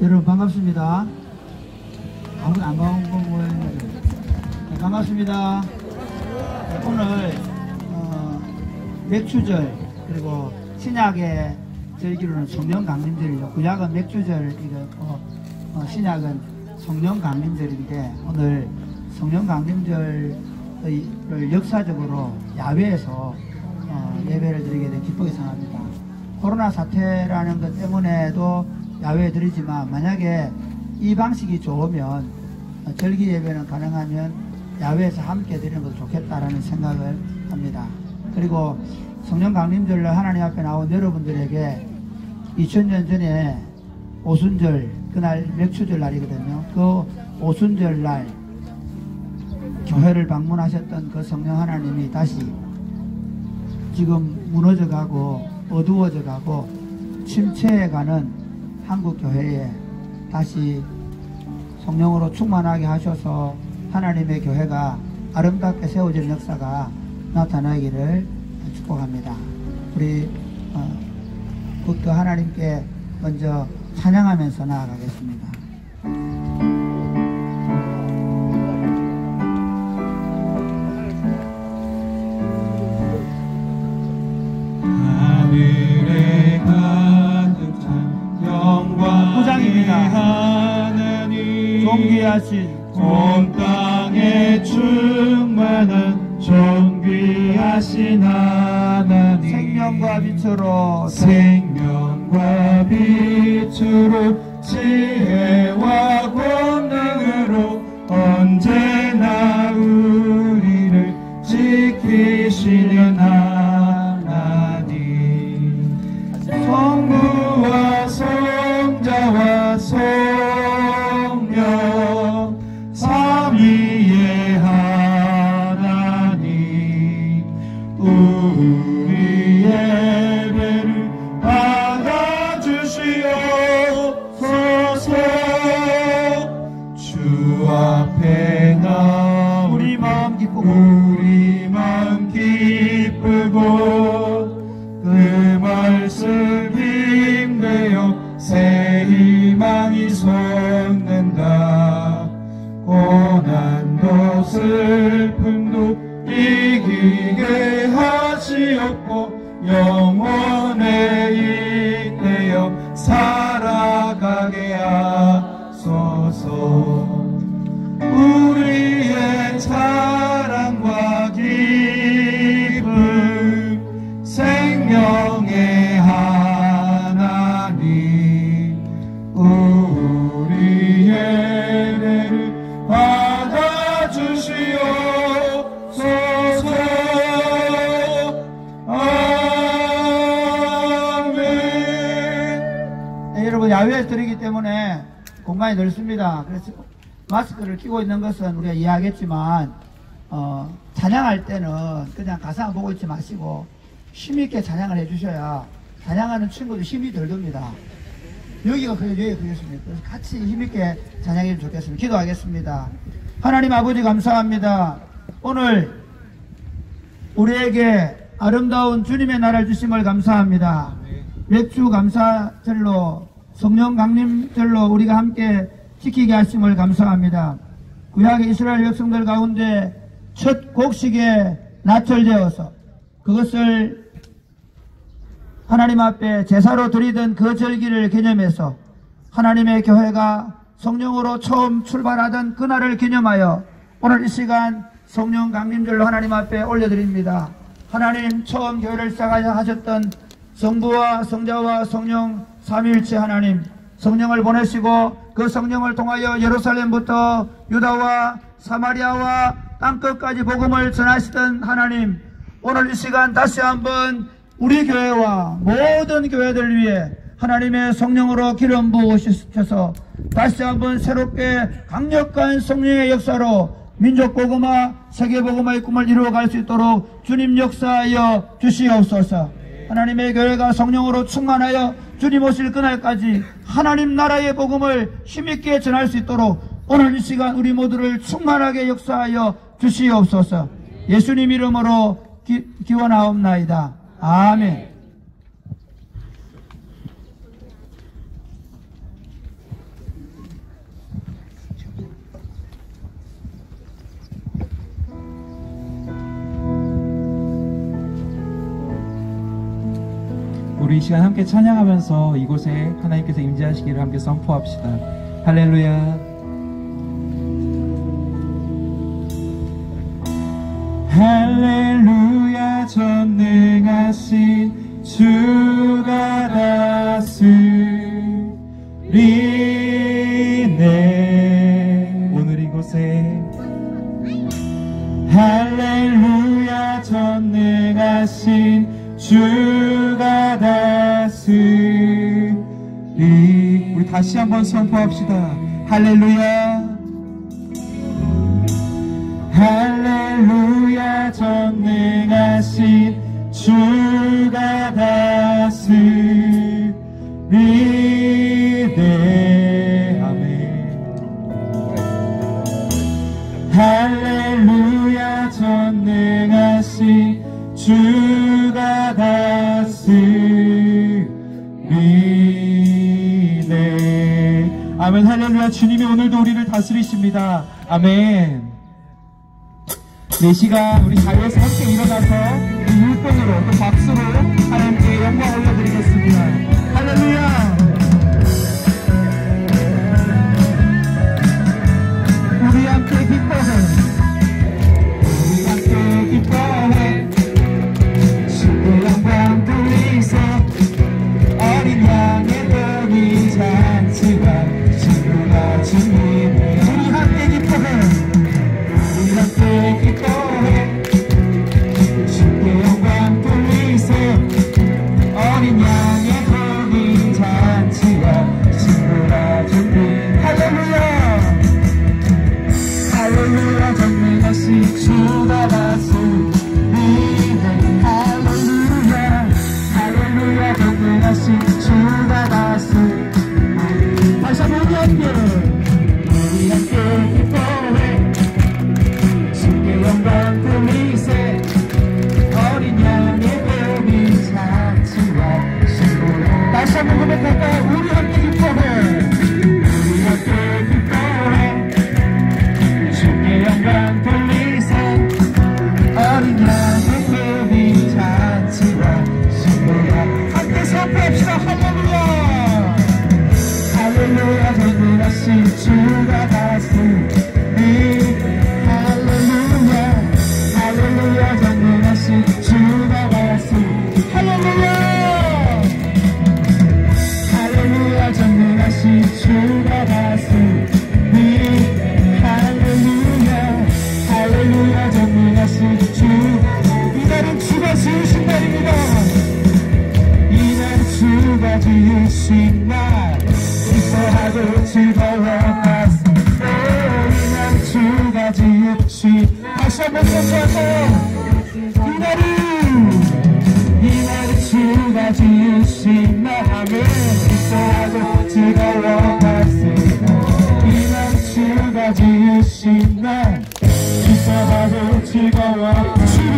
여러분 반갑습니다. 아무도 안 반가운 모양이죠. 네, 반갑습니다. 네, 오늘 맥주절 그리고 신약의 절기로는 성령강림절이죠. 구약은 맥주절이고 신약은 성령강림절인데 오늘 성령강림절을 역사적으로 야외에서 예배를 드리게 된 기쁘게 생각합니다. 코로나 사태라는 것 때문에도 야외에 드리지만 만약에 이 방식이 좋으면 절기 예배는 가능하면 야외에서 함께 드리는 것도 좋겠다라는 생각을 합니다. 그리고 성령 강림절날 하나님 앞에 나온 여러분들에게 2000년 전에 오순절 그날 맥주절 날이거든요. 그 오순절 날 교회를 방문하셨던 그 성령 하나님이 다시 지금 무너져 가고 어두워져 가고 침체해 가는 한국 교회에 다시 성령으로 충만하게 하셔서 하나님의 교회가 아름답게 세워질 역사가 나타나기를 축복합니다. 우리 그 하나님께 먼저 찬양하면서 나아가겠습니다. 하늘에 가득 찬 영광의 하나님, 존귀하신 온 땅에 충만한 존귀하신 하나님, 생명과 빛으로 지혜와 권능으로 언제나 우리를 지키시는 하나님, 성부와 성자와 성령 삼위의 하나님, 우리 예배를 받아주시옵소서. 주 앞에 나 우리 마음 기쁘고 그 말씀 힘되어 새 희망이 솟는다. 고난도 슬픔도 이기게 하시옵고 영원에 이끌어 살아가게 하소서. 우리의 사랑과 기쁨 생명의 하나님, 우리 예배를 받아주시옵소서. 아멘. 네, 여러분 야외에서 드리기 때문에 공간이 넓습니다. 그래서 마스크를 끼고 있는 것은 우리가 이해하겠지만 찬양할 때는 그냥 가사만 보고 있지 마시고 힘있게 찬양을 해주셔야 찬양하는 친구도 힘이 덜 듭니다. 여기가 그렇습니다. 그래서 같이 힘있게 찬양해 주면 좋겠습니다. 기도하겠습니다. 하나님 아버지 감사합니다. 오늘 우리에게 아름다운 주님의 나라를 주심을 감사합니다. 맥주 감사절로 성령 강림절로 우리가 함께 지키게 하심을 감사합니다. 구약의 이스라엘 백성들 가운데 첫 곡식에 나철되어서 그것을 하나님 앞에 제사로 드리던 그 절기를 기념해서 하나님의 교회가 성령으로 처음 출발하던 그날을 기념하여 오늘 이 시간 성령 강림절로 하나님 앞에 올려드립니다. 하나님 처음 교회를 시작하셨던 성부와 성자와 성령 삼위일체 하나님, 성령을 보내시고 그 성령을 통하여 예루살렘부터 유다와 사마리아와 땅끝까지 복음을 전하시던 하나님, 오늘 이 시간 다시 한번 우리 교회와 모든 교회들 위해 하나님의 성령으로 기름 부으셔서 다시 한번 새롭게 강력한 성령의 역사로 민족 복음화, 세계 복음화의 꿈을 이루어갈 수 있도록 주님 역사하여 주시옵소서. 하나님의 교회가 성령으로 충만하여 주님 오실 그날까지 하나님 나라의 복음을 힘있게 전할 수 있도록 오늘 이 시간 우리 모두를 충만하게 역사하여 주시옵소서. 예수님 이름으로 기원하옵나이다. 아멘. 이 시간 함께 찬양하면서 이곳에 하나님께서 임재하시기를 함께 선포합시다. 할렐루야. 할렐루야. 전능하신 주가 다스리네. 오늘 이곳에 할렐루야. 전능하신 주가 다스리. 우리 다시 한번 선포합시다. 할렐루야. 할렐루야. 전능하신 주가 다스리네. 아멘. 할렐루야. 전능하신 주가 다스리네. 아멘. 할렐루야. 주님이 오늘도 우리를 다스리십니다. 아멘. 이 시간 우리 자리에서 함께 일어나서 율동으로 또 박수로 하나님께 영광 올려드리겠습니다. 할렐루야. 우리 함께 기뻐해. 우리 함께 기뻐해. 주의 영광 돌리세. 어린 양의 떡이 잔치가 친구가 주님의. 우리 함께 기뻐해. 우리 함께 기뻐해. 주께 영광 돌리세. 어린 양의 떡이 잔치가 친구가 주님. 할렐루야. 할렐루야. 전능하신 주가 다스리네. 할렐루야. 할렐루야. 전능하신 주가 다스리네. 다시 한번 우리 함께 기뻐해. 주께 영광 돌리세. 어린 양의 배움이 잔치와 신부라. 다시 한번 고백할까요? 우리 함께 기뻐해. 우리 함께 기뻐해. 주께 영광 돌리세. 어린 양의 배움이 잔치와 신부라. 함께 선포합시다. 할렐루야. 할렐루야. 전능하신 주가 다스리네. 할렐루야. 할렐루야. 전능하신 주가 다스리네. 할렐루야. 할렐루야. 전능하신 주가 다스리네. 할렐루야. 할렐루야. 전능하신 주. 이날은 주가 지으신 날입니다. 이날은 주가 지으신 날. 기뻐하고 즐거워하세. 이날은 주가 지으신. 다시 한번 선포하세요. 이날은 주가 지으신 날. 아멘. 기뻐하고 즐거워하세. 이날은 주가 지으신 날. 기뻐하고 즐거워. 주를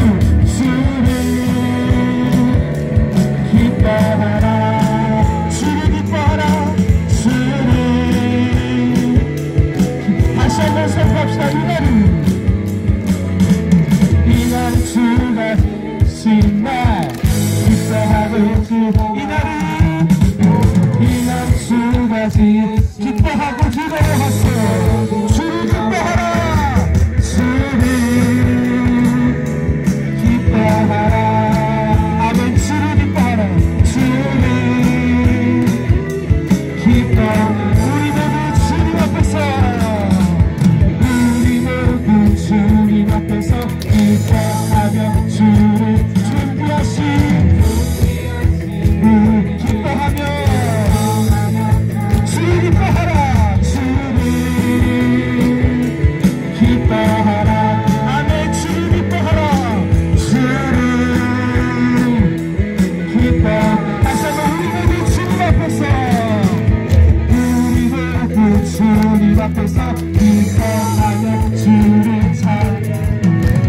기뻐하라. 주를 기뻐하라. 주를. 다시 한번 선포합시다. 이날은 주가 지으신 날. 기뻐하고 이날은 주가 지으신. 기뻐하고 즐거워하세요. 주를 기뻐하라. 주를 기뻐하라. 아멘. 주를 기뻐하라. 주를 기뻐. 우리 모두 주님 앞에서. 우리 모두 주님 앞에서 기뻐하며 주를 준비하신. 기뻐하며 주를 기뻐하라. 주를 기뻐하라. 아멘. 주를 기뻐하라. 주를 기뻐. 다시 한번 우리 모두 주님 앞에서. 우리 모두 주님 앞에서 기뻐하며 주를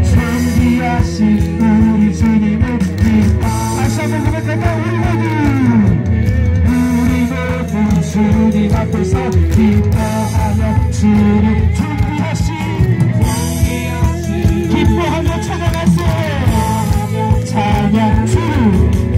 준비하신 우리 주님을 기뻐. 다시 한번 고백할까요? 우리 모두 주님 앞에서 기뻐하며 주를 준비하신. 기뻐하며 찬양하세요. 찬양 주를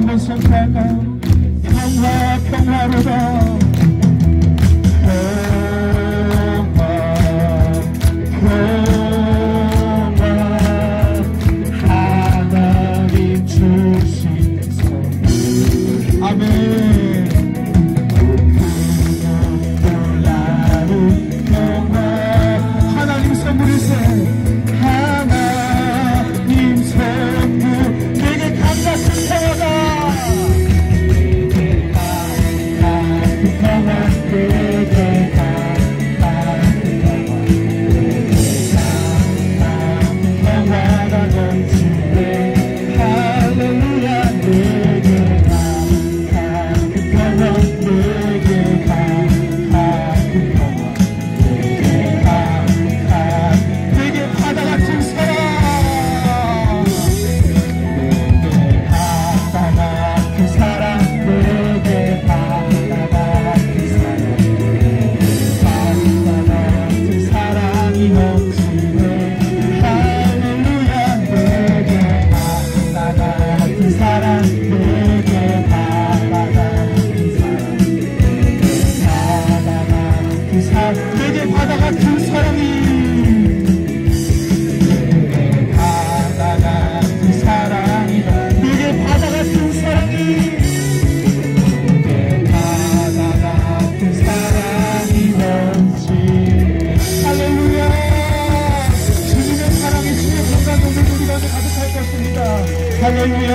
한번 선포할까요? 평화 평화로다 하나님 주신 선물 아멘 놀라운 평화 하나님 선물일세 하나님 선물 내게 감사스 평화다 내게 평화 내게 평화가 넘치네 할렐루야 내게 평화 내게 내게 바다 같은 사랑 내게 바다 같은 사랑 내게 바다 같은 사랑 바다 같은 사랑이 넘치네 할렐루야 내게 바다 같은 사랑 내게 바다 같은 사랑 내게 바다 같은 사랑이 내게 바다 같은 사랑이 내게 바다 같은 사랑이 내게 바다 같은 사랑이 넘치 할렐루야 주님의 사랑이 주님의 건강 동생 우리 가운데 가득할 것입니다 할렐루야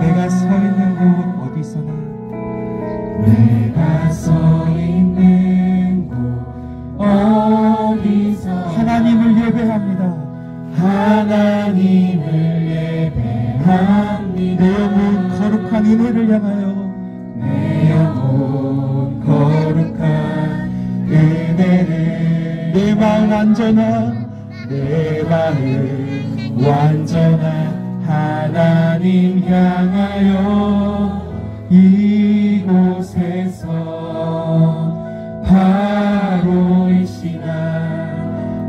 내가 서 있는 곳 어디서나 내가 서 있는 곳 어디서 하나님을 예배합니다 하나님을 예배합니다 내 영혼 거룩한 은혜를 향하여 내 영혼 거룩한 은혜를 내 마음 완전한 내 마음 완전한 하나님 향하여 이곳에서 바로 이 시간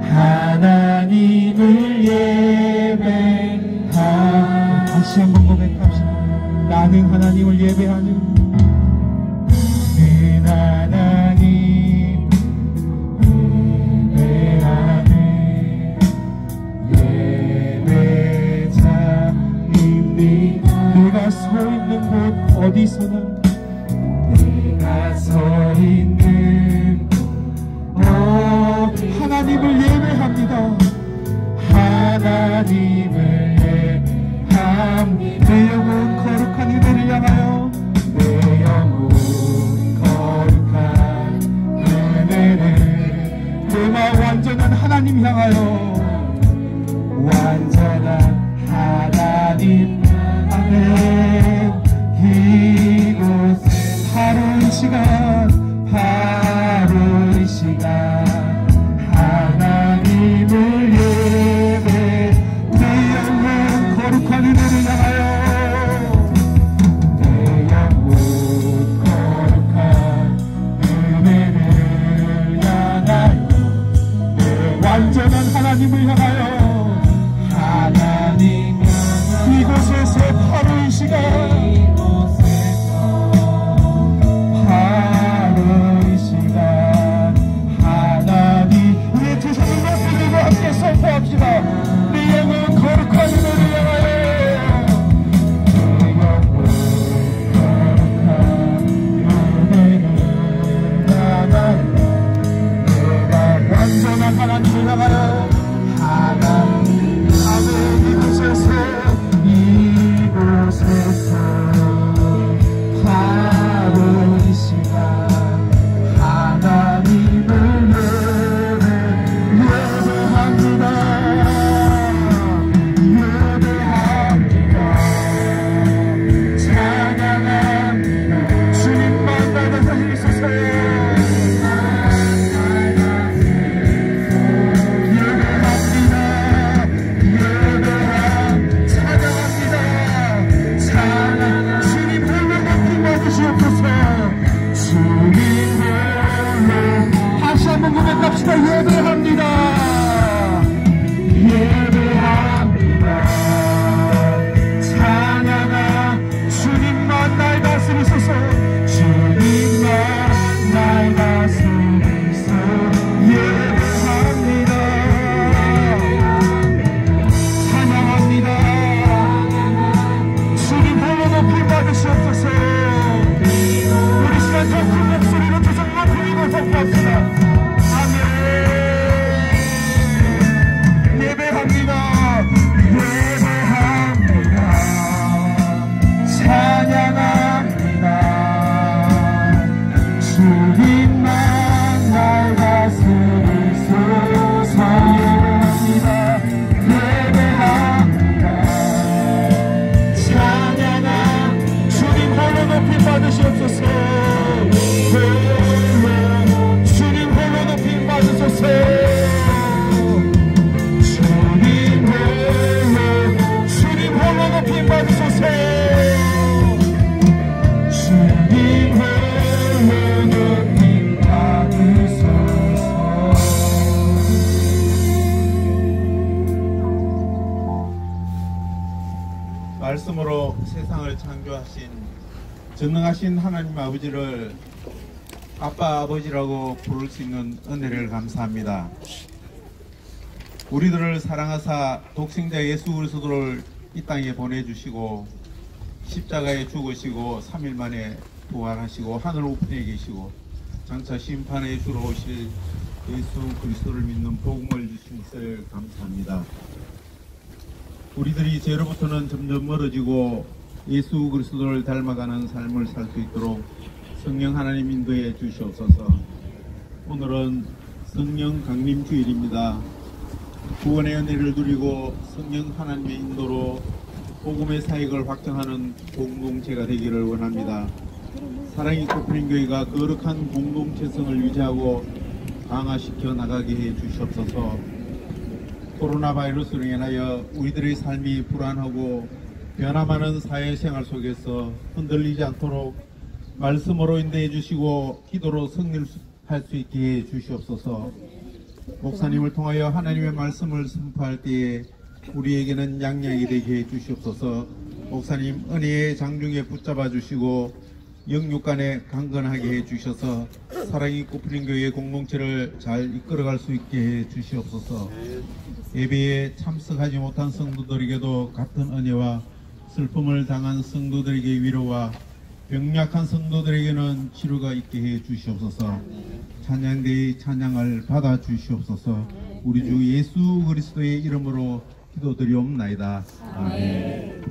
하나님을 예배하 다시 한번 고백합시다 나는 하나님을 예배하는 하나님 내가 서 있는 곳 어디서나 내가 서 있는 곳 하나님을 예배합니다 하나님을 예배합니다 내 영혼 거룩한 은혜를 향하여 내 영혼 거룩한 은혜를 내 마음 완전한 하나님 향하여 완전한 하나님 아멘 이곳에 바로 이 시간 바로 이 시간 하나님을 예배 내 영혼 거룩한 은혜를 향하여 내 영혼 거룩한 은혜를 향하여 내 완전한 하나님을 향하여 하나님 이곳에서 바로 이 시간 바로 이 시간 하나님 우리 두 손을 높이 들고 함께 선포합시다 내 영혼 거룩한 은혜를 향하여 내 영혼 거룩한 은혜를 향하여 내가 완전한 하나님을 향하여 하나님 아멘 이곳에서 바로 이 시간 하나님을 예배합니다 말씀으로 세상을 창조하신 전능하신 하나님 아버지를 아빠 아버지라고 부를 수 있는 은혜를 감사합니다. 우리들을 사랑하사 독생자 예수 그리스도를 이 땅에 보내주시고 십자가에 죽으시고 3일 만에 부활하시고 하늘 우편에 계시고 장차 심판에 주러 오실 예수 그리스도를 믿는 복음을 주신 것을 감사합니다. 우리들이 죄로부터는 점점 멀어지고 예수 그리스도를 닮아가는 삶을 살 수 있도록 성령 하나님 인도해 주시옵소서. 오늘은 성령 강림 주일입니다. 구원의 은혜를 누리고 성령 하나님의 인도로 복음의 사역을 확장하는 공동체가 되기를 원합니다. 사랑이 꽃피는 교회가 거룩한 공동체성을 유지하고 강화시켜 나가게 해 주시옵소서. 코로나 바이러스로 인하여 우리들의 삶이 불안하고 변화많은 사회생활 속에서 흔들리지 않도록 말씀으로 인도해 주시고 기도로 승리할 수 있게 해 주시옵소서. 목사님을 통하여 하나님의 말씀을 선포할 때에 우리에게는 양양이 되게 해 주시옵소서. 목사님 은혜의 장중에 붙잡아 주시고 영육간에 강건하게 해 주셔서 사랑이 꽃피는 교회 공동체를 잘 이끌어갈 수 있게 해 주시옵소서. 예배에 참석하지 못한 성도들에게도 같은 은혜와 슬픔을 당한 성도들에게 위로와 병약한 성도들에게는 치료가 있게 해 주시옵소서. 찬양대의 찬양을 받아 주시옵소서. 우리 주 예수 그리스도의 이름으로 기도드리옵나이다. 아멘.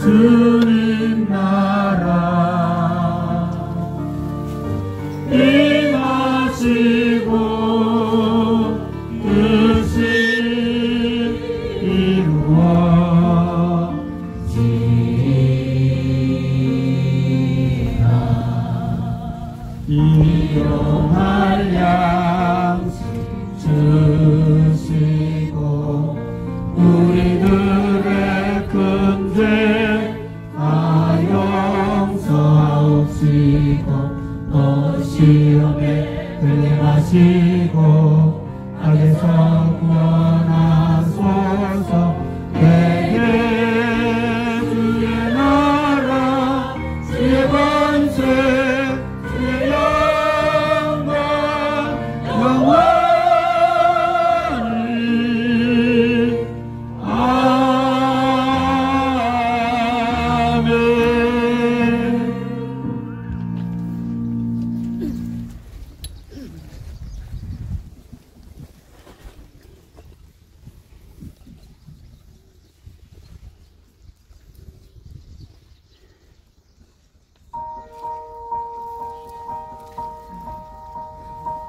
주님 나라 임하시고 뜻이 이루어지리라. 일용할 양식 주시고 우리들의 큰 죄 용서하옵시고 또 시험에 들게 하시고 악에서 구원하소서. 내게 주의 나라 주의 권세 주의 영광 영원히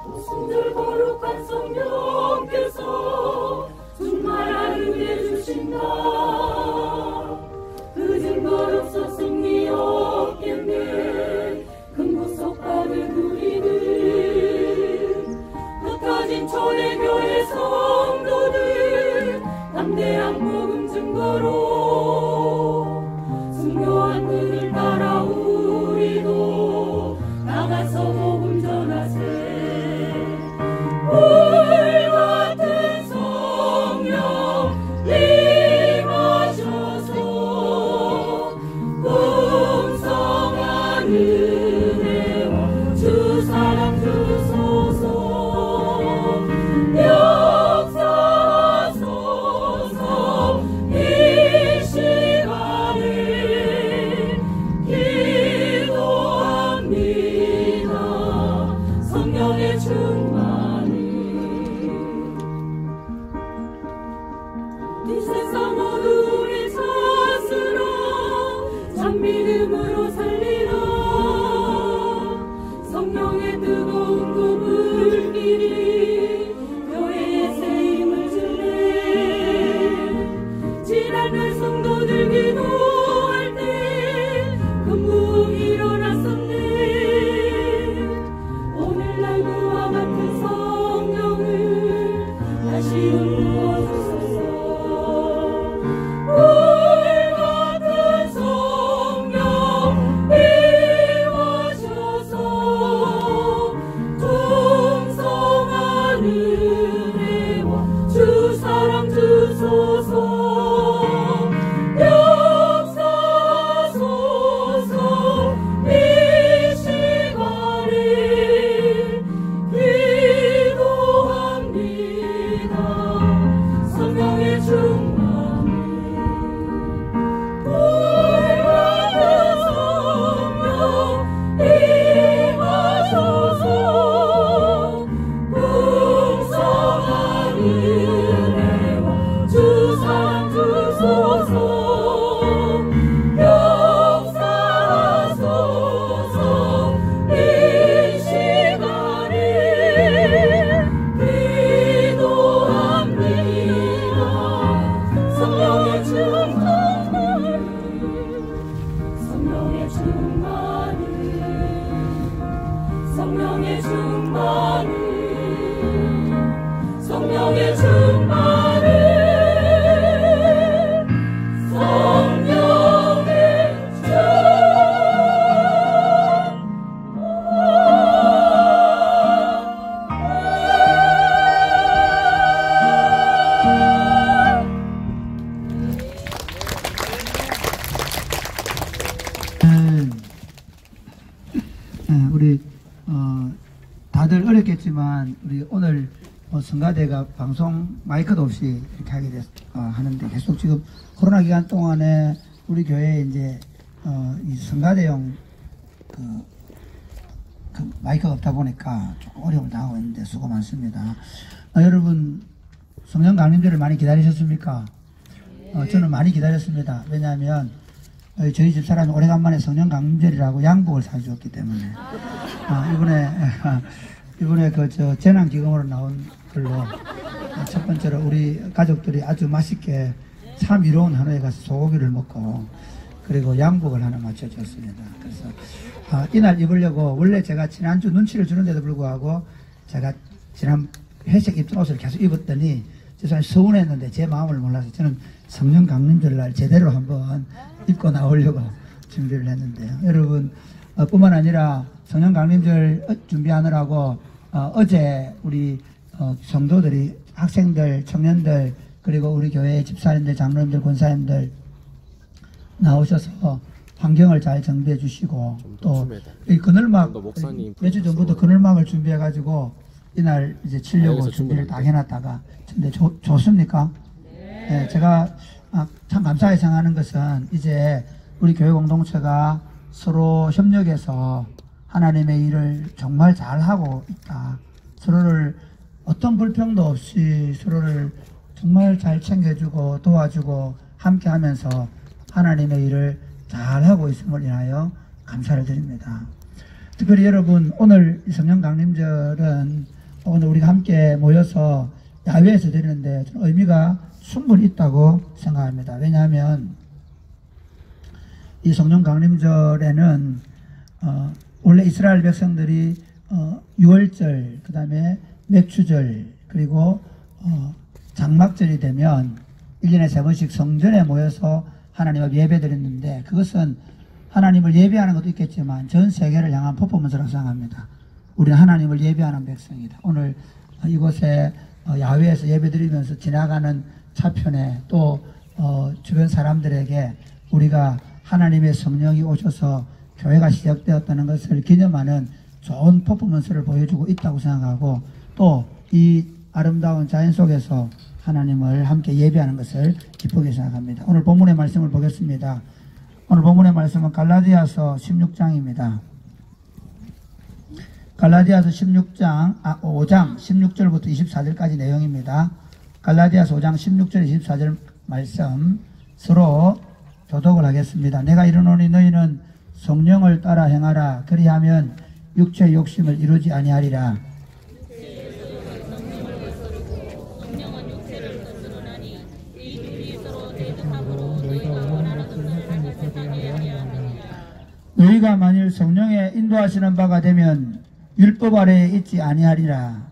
오순절 거룩한 성령께서 정말 아름해 주신다. 그 증거 없어 승리 없겠네. 큰 구속 받은 우리는 흩어진 초대교회 성도들 담대한 복음 증거로 순교한 그를 따라 우리도 나가서 복음 전하세. 불같은 성령 임하셔서 풍성한 은혜와 주 사랑 주소서. 역사하소서. 이 시간에 기도합니다. 성령의 충만을 이 세상 어둠의 사슬아 참 믿음으로 살리라. 성령의 뜨거운 그 불길이 교회의 새 힘을 줄래. '지난 날 성도들 기도할 때 역사하소서 역사하소서 이 시간에 기도합니다. 성령의 충만을 성령의 충만을 성령의 충만을 성령의 충만을 우리 다들 어렵겠지만 우리 오늘 성가대가 방송 마이크도 없이 이렇게 하는데 계속 지금 코로나 기간 동안에 우리 교회에 이제 이 성가대용 그 마이크가 없다 보니까 조금 어려움을 당하고 있는데 수고 많습니다. 여러분 성령 강림절을 많이 기다리셨습니까? 저는 많이 기다렸습니다. 왜냐하면 저희 집사람이 오래간만에 성령 강림절이라고 양복을 사주었기 때문에 이번에 저 재난기금으로 나온 걸로 첫 번째로 우리 가족들이 아주 맛있게 참 이로운 한우에 가서 소고기를 먹고 그리고 양복을 하나 맞춰줬습니다. 그래서 이날 입으려고 원래 제가 지난주 눈치를 주는데도 불구하고 제가 지난 회색 입던 옷을 계속 입었더니 세상에 서운했는데 제 마음을 몰라서 저는 성령 강림절날 제대로 한번 입고 나오려고 준비를 했는데요. 여러분 뿐만 아니라 성령 강림절 준비하느라고 어제 우리 성도들이 학생들, 청년들 그리고 우리 교회 집사님들, 장로님들, 권사님들 나오셔서 환경을 잘 정비해 주시고 또 이 그늘막 몇 주 전부터 그늘막을 준비해 가지고 이날 이제 치려고 준비를 다 해놨다가 근데 좋습니까? 네, 제가 참 감사하게 생각하는 것은 이제 우리 교회 공동체가 서로 협력해서 하나님의 일을 정말 잘하고 있다. 서로를 어떤 불평도 없이 서로를 정말 잘 챙겨주고 도와주고 함께 하면서 하나님의 일을 잘하고 있음을 인하여 감사를 드립니다. 특별히 여러분 오늘 성령 강림절은 오늘 우리가 함께 모여서 야외에서 드리는데 저는 의미가 충분히 있다고 생각합니다. 왜냐하면 이 성령 강림절에는 원래 이스라엘 백성들이 6월절, 그 다음에 맥추절, 그리고 장막절이 되면 1년에 3번씩 성전에 모여서 하나님 앞에 예배 드렸는데 그것은 하나님을 예배하는 것도 있겠지만 전 세계를 향한 퍼포먼스라고 생각합니다. 우리는 하나님을 예배하는 백성이다. 오늘 이곳에 야외에서 예배 드리면서 지나가는 차편에 또 주변 사람들에게 우리가 하나님의 성령이 오셔서 교회가 시작되었다는 것을 기념하는 좋은 퍼포먼스를 보여주고 있다고 생각하고 또 이 아름다운 자연 속에서 하나님을 함께 예배하는 것을 기쁘게 생각합니다. 오늘 본문의 말씀을 보겠습니다. 오늘 본문의 말씀은 갈라디아서 16장입니다. 갈라디아서 5장 16절부터 24절까지 내용입니다. 갈라디아서 5장 16절 24절 말씀 서로 교독을 하겠습니다. 내가 이르노니 너희는 성령을 따라 행하라. 그리하면 육체의 욕심을 이루지 아니하리라. 너희가 만일 성령에 인도하시는 바가 되면 율법 아래에 있지 아니하리라.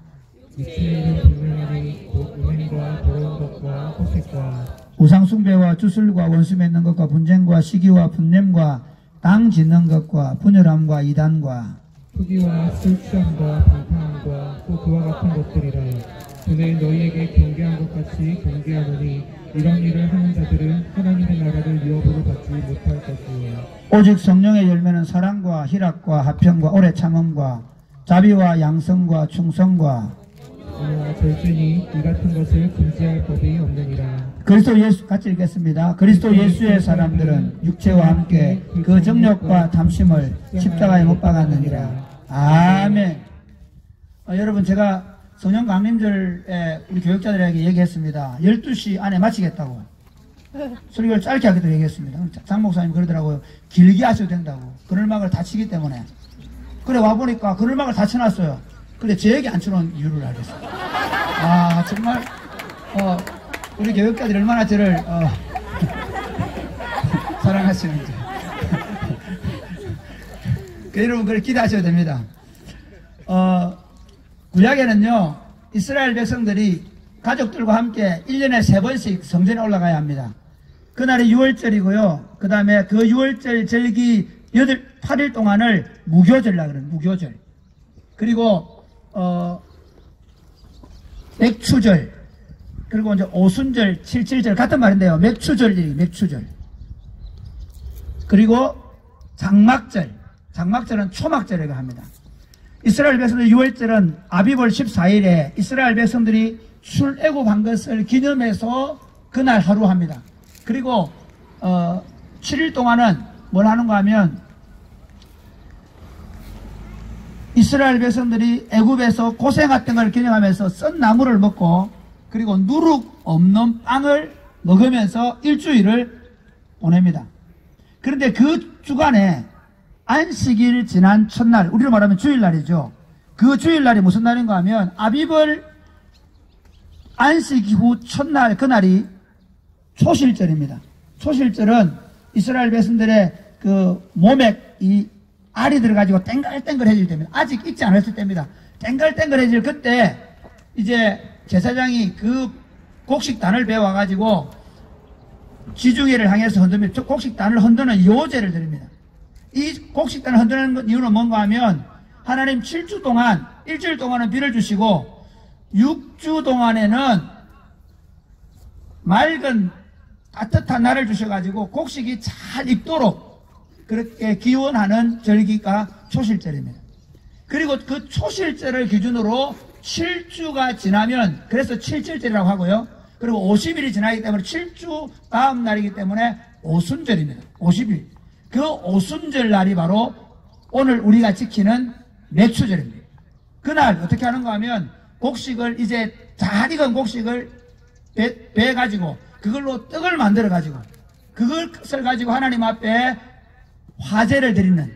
육체의 불명하니 곧 음행과 더러운 것과 호색과 우상숭배와 주술과 원수 맺는 것과 분쟁과 시기와 분냄과 땅 짓는 것과 분열함과 이단과 투기와 술 취함과 방탕함과 또 그와 같은 것들이라. 전에 너희에게 경계한 것 같이 경계하노니 이런 일을 하는 자들은 하나님의 나라를 유업으로 받지 못할 것이요. 오직 성령의 열매는 사랑과 희락과 화평과 오래 참음과 자비와 양성과 충성과 절제니 이 같은 것을 금지할 법이 없느니라. 그리스도 예수 같이 읽겠습니다. 그리스도 예수의 사람들은 육체와 함께 그 정욕과 탐심을 십자가에 못 박았느니라. 아멘. 여러분 제가 성령 강림절에 우리 교육자들에게 얘기했습니다. 12시 안에 마치겠다고. 설교를 짧게 하기도 얘기했습니다. 장 목사님 그러더라고요. 길게 하셔도 된다고. 그늘막을 다치기 때문에. 그래 와보니까 그늘막을 다 쳐놨어요. 그래 제 얘기 안 쳐놓은 이유를 알겠어요. 아 정말 우리 교육자들이 얼마나 저를 사랑하시는지. 여러분 그걸 기대하셔야 됩니다. 구약에는요 이스라엘 백성들이 가족들과 함께 1년에 3번씩 성전에 올라가야 합니다. 그날이 6월절이고요. 그 다음에 그 6월절 절기 8일 동안을 무교절이라 그래요. 무교절. 그리고 맥추절, 그리고 이제 오순절, 77절 같은 말인데요. 맥추절이 맥추절. 그리고 장막절, 장막절은 초막절이라고 합니다. 이스라엘 백성들 6월절은 아비볼 14일에 이스라엘 백성들이 출애굽한 것을 기념해서 그날 하루 합니다. 그리고 7일 동안은 뭘 하는가 하면 이스라엘 백성들이 애굽에서 고생했던 걸 기념하면서 썬 나물을 먹고 그리고 누룩 없는 빵을 먹으면서 일주일을 보냅니다. 그런데 그 주간에 안식일 지난 첫날, 우리로 말하면 주일날이죠. 그 주일날이 무슨 날인가 하면 아비벌 안식 후 첫날 그날이 초실절입니다. 초실절은 이스라엘 백성들의 그 몸에 이 알이 들어가지고 땡글땡글해질 때입니다. 아직 익지 않았을 때입니다. 땡글땡글해질 그때 이제 제사장이 그 곡식단을 배워가지고 지중해를 향해서 흔들면 곡식단을 흔드는 요제를 드립니다. 이 곡식단을 흔드는 이유는 뭔가 하면 하나님 7주 동안 일주일 동안은 비를 주시고 6주 동안에는 맑은 따뜻한 날을 주셔가지고 곡식이 잘 익도록 그렇게 기원하는 절기가 초실절입니다. 그리고 그 초실절을 기준으로 7주가 지나면 그래서 7절절이라고 하고요. 그리고 50일이 지나기 때문에 7주 다음 날이기 때문에 오순절입니다. 50일. 그 오순절 날이 바로 오늘 우리가 지키는 맥추절입니다. 그날 어떻게 하는가 하면 곡식을 이제 잘 익은 곡식을 베가지고 그걸로 떡을 만들어 가지고 그것을 가지고 하나님 앞에 화제를 드리는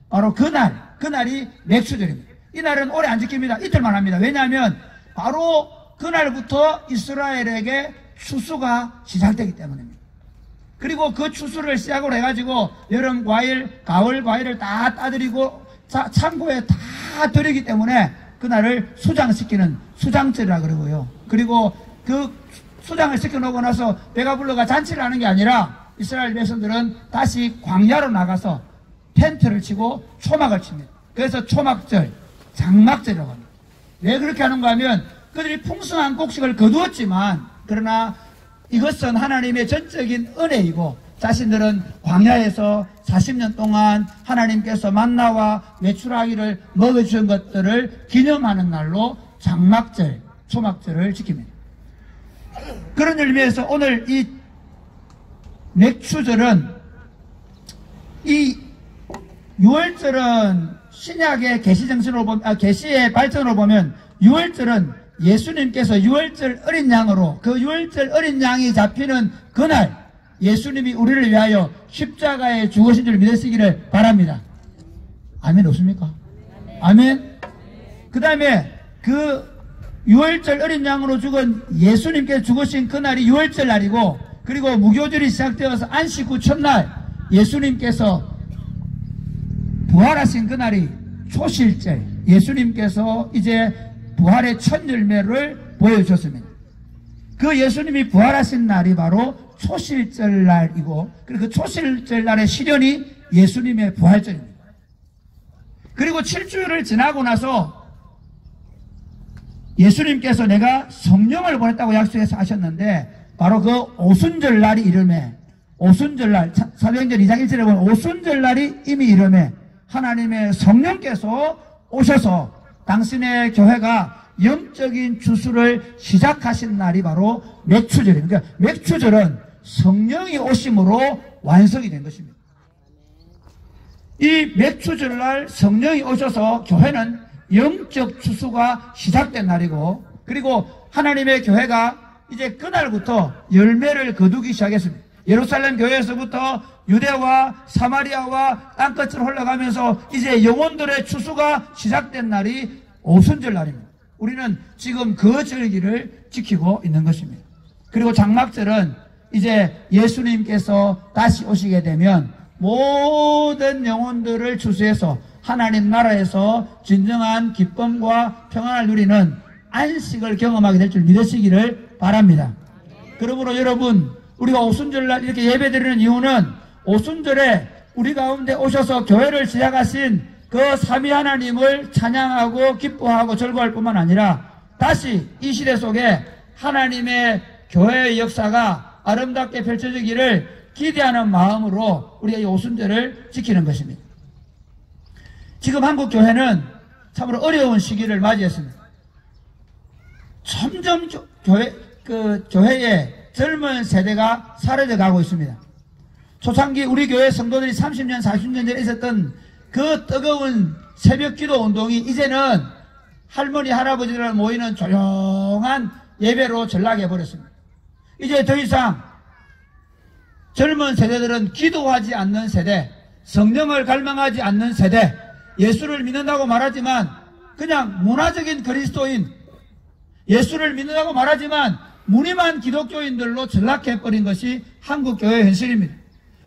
바로 그날이 맥추절입니다. 이 날은 오래 안 지킵니다. 이틀만 합니다. 왜냐하면 바로 그날부터 이스라엘에게 추수가 시작되기 때문입니다. 그리고 그 추수를 시작으로 해가지고 여름 과일, 가을 과일을 다 따드리고 창고에 다 드리기 때문에 그날을 수장시키는 수장절이라 그러고요. 그리고 그 수장을 시켜놓고 나서 배가 불러가 잔치를 하는 게 아니라 이스라엘 백성들은 다시 광야로 나가서 텐트를 치고 초막을 칩니다. 그래서 초막절, 장막절이라고 합니다. 왜 그렇게 하는가 하면 그들이 풍성한 곡식을 거두었지만 그러나 이것은 하나님의 전적인 은혜이고 자신들은 광야에서 40년 동안 하나님께서 만나와 외출하기를 먹여주신 것들을 기념하는 날로 장막절, 초막절을 지킵니다. 그런 의미에서 오늘 이 맥추절은 이 6월절은 신약의 계시정신으로 보면, 계시의 발전으로 보면 6월절은 예수님께서 6월절 어린 양으로 그 6월절 어린 양이 잡히는 그날 예수님이 우리를 위하여 십자가에 죽으신 줄 믿으시기를 바랍니다. 아멘 없습니까? 아멘. 그 다음에 그 6월절 어린 양으로 죽은 예수님께서 죽으신 그날이 6월절 날이고 그리고 무교절이 시작되어서 안식 후 첫날 예수님께서 부활하신 그날이 초실절 예수님께서 이제 부활의 첫 열매를 보여주셨습니다. 그 예수님이 부활하신 날이 바로 초실절 날이고 그리고 그 초실절 날의 시련이 예수님의 부활절입니다. 그리고 7주일을 지나고 나서 예수님께서 내가 성령을 보냈다고 약속해서 하셨는데 바로 그 오순절 날이 이름에 오순절 날 사도행전 2장 1절에 보면 오순절 날이 이미 이름에 하나님의 성령께서 오셔서 당신의 교회가 영적인 주수를 시작하신 날이 바로 맥추절입니다. 그러니까 맥추절은 성령이 오심으로 완성이 된 것입니다. 이 맥추절 날 성령이 오셔서 교회는 영적 주수가 시작된 날이고 그리고 하나님의 교회가 이제 그날부터 열매를 거두기 시작했습니다. 예루살렘 교회에서부터 유대와 사마리아와 땅끝으로 흘러가면서 이제 영혼들의 추수가 시작된 날이 오순절 날입니다. 우리는 지금 그 절기를 지키고 있는 것입니다. 그리고 장막절은 이제 예수님께서 다시 오시게 되면 모든 영혼들을 추수해서 하나님 나라에서 진정한 기쁨과 평안을 누리는 안식을 경험하게 될 줄 믿으시기를 바랍니다. 그러므로 여러분, 우리가 오순절날 이렇게 예배드리는 이유는 오순절에 우리 가운데 오셔서 교회를 시작하신 그 삼위 하나님을 찬양하고 기뻐하고 절거할 뿐만 아니라 다시 이 시대 속에 하나님의 교회의 역사가 아름답게 펼쳐지기를 기대하는 마음으로 우리가 이 오순절을 지키는 것입니다. 지금 한국 교회는 참으로 어려운 시기를 맞이했습니다. 점점 교회의 젊은 세대가 사라져 가고 있습니다. 초창기 우리 교회 성도들이 30년, 40년 전에 있었던 그 뜨거운 새벽 기도 운동이 이제는 할머니, 할아버지들 모이는 조용한 예배로 전락해 버렸습니다. 이제 더 이상 젊은 세대들은 기도하지 않는 세대, 성령을 갈망하지 않는 세대, 예수를 믿는다고 말하지만 그냥 문화적인 그리스도인, 예수를 믿는다고 말하지만 무늬만 기독교인들로 전락해버린 것이 한국교회의 현실입니다.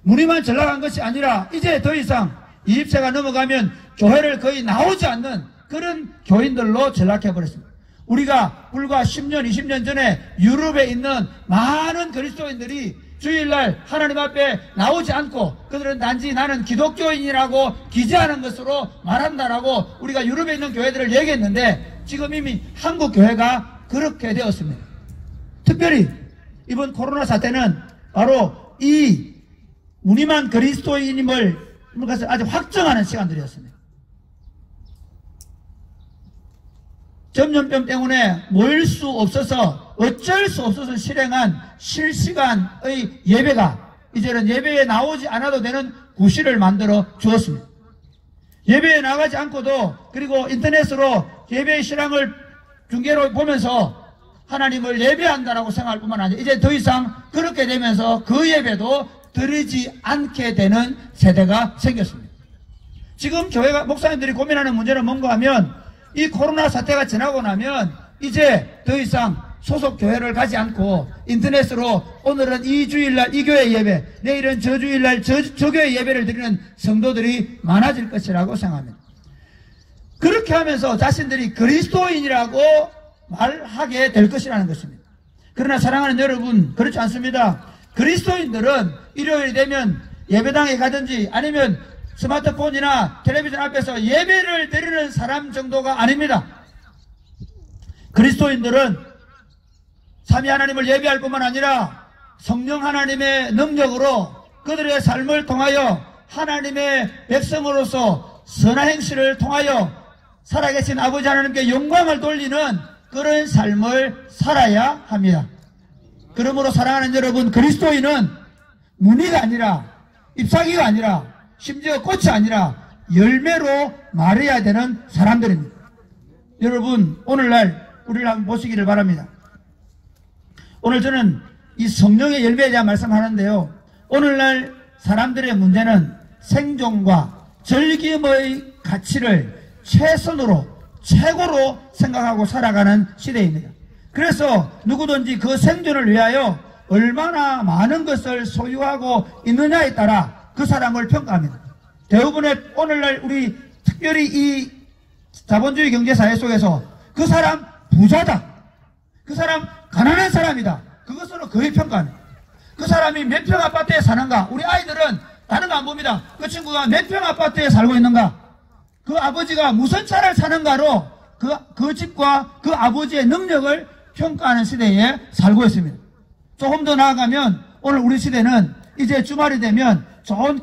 무늬만 전락한 것이 아니라 이제 더 이상 20세가 넘어가면 교회를 거의 나오지 않는 그런 교인들로 전락해버렸습니다. 우리가 불과 10년, 20년 전에 유럽에 있는 많은 그리스도인들이 주일날 하나님 앞에 나오지 않고 그들은 단지 나는 기독교인이라고 기재하는 것으로 말한다라고 우리가 유럽에 있는 교회들을 얘기했는데 지금 이미 한국 교회가 그렇게 되었습니다. 특별히 이번 코로나 사태는 바로 이 무늬만 그리스도인임을 아주 확정하는 시간들이었습니다. 전염병 때문에 모일 수 없어서 어쩔 수 없어서 실행한 실시간의 예배가 이제는 예배에 나오지 않아도 되는 구실을 만들어 주었습니다. 예배에 나가지 않고도 그리고 인터넷으로 예배의 실황을 중계로 보면서 하나님을 예배한다라고 생각할 뿐만 아니라 이제 더 이상 그렇게 되면서 그 예배도 드리지 않게 되는 세대가 생겼습니다. 지금 교회가 목사님들이 고민하는 문제는 뭔가 하면 이 코로나 사태가 지나고 나면 이제 더 이상 소속 교회를 가지 않고 인터넷으로 오늘은 이 주일날 이 교회 예배, 내일은 저 주일날 저 교회 예배를 드리는 성도들이 많아질 것이라고 생각합니다. 그렇게 하면서 자신들이 그리스도인이라고 말하게 될 것이라는 것입니다. 그러나 사랑하는 여러분, 그렇지 않습니다. 그리스도인들은 일요일이 되면 예배당에 가든지 아니면 스마트폰이나 텔레비전 앞에서 예배를 드리는 사람 정도가 아닙니다. 그리스도인들은 삼위 하나님을 예배할 뿐만 아니라 성령 하나님의 능력으로 그들의 삶을 통하여 하나님의 백성으로서 선한 행실을 통하여 살아계신 아버지 하나님께 영광을 돌리는 그런 삶을 살아야 합니다. 그러므로 사랑하는 여러분, 그리스도인은 무늬가 아니라 잎사귀가 아니라 심지어 꽃이 아니라 열매로 말해야 되는 사람들입니다. 여러분, 오늘날 우리를 한번 보시기를 바랍니다. 오늘 저는 이 성령의 열매에 대한 말씀하는데요. 오늘날 사람들의 문제는 생존과 즐김의 가치를 최고로 생각하고 살아가는 시대입니다. 그래서 누구든지 그 생존을 위하여 얼마나 많은 것을 소유하고 있느냐에 따라 그 사람을 평가합니다. 대부분의 오늘날 우리 특별히 이 자본주의 경제사회 속에서 그 사람 부자다, 그 사람 가난한 사람이다, 그것으로 거의 평가합니다. 그 사람이 몇 평 아파트에 사는가, 우리 아이들은 다른 거 안 봅니다. 그 친구가 몇 평 아파트에 살고 있는가, 그 아버지가 무슨 차를 사는가로 그 집과 그 아버지의 능력을 평가하는 시대에 살고 있습니다. 조금 더 나아가면 오늘 우리 시대는 이제 주말이 되면 좋은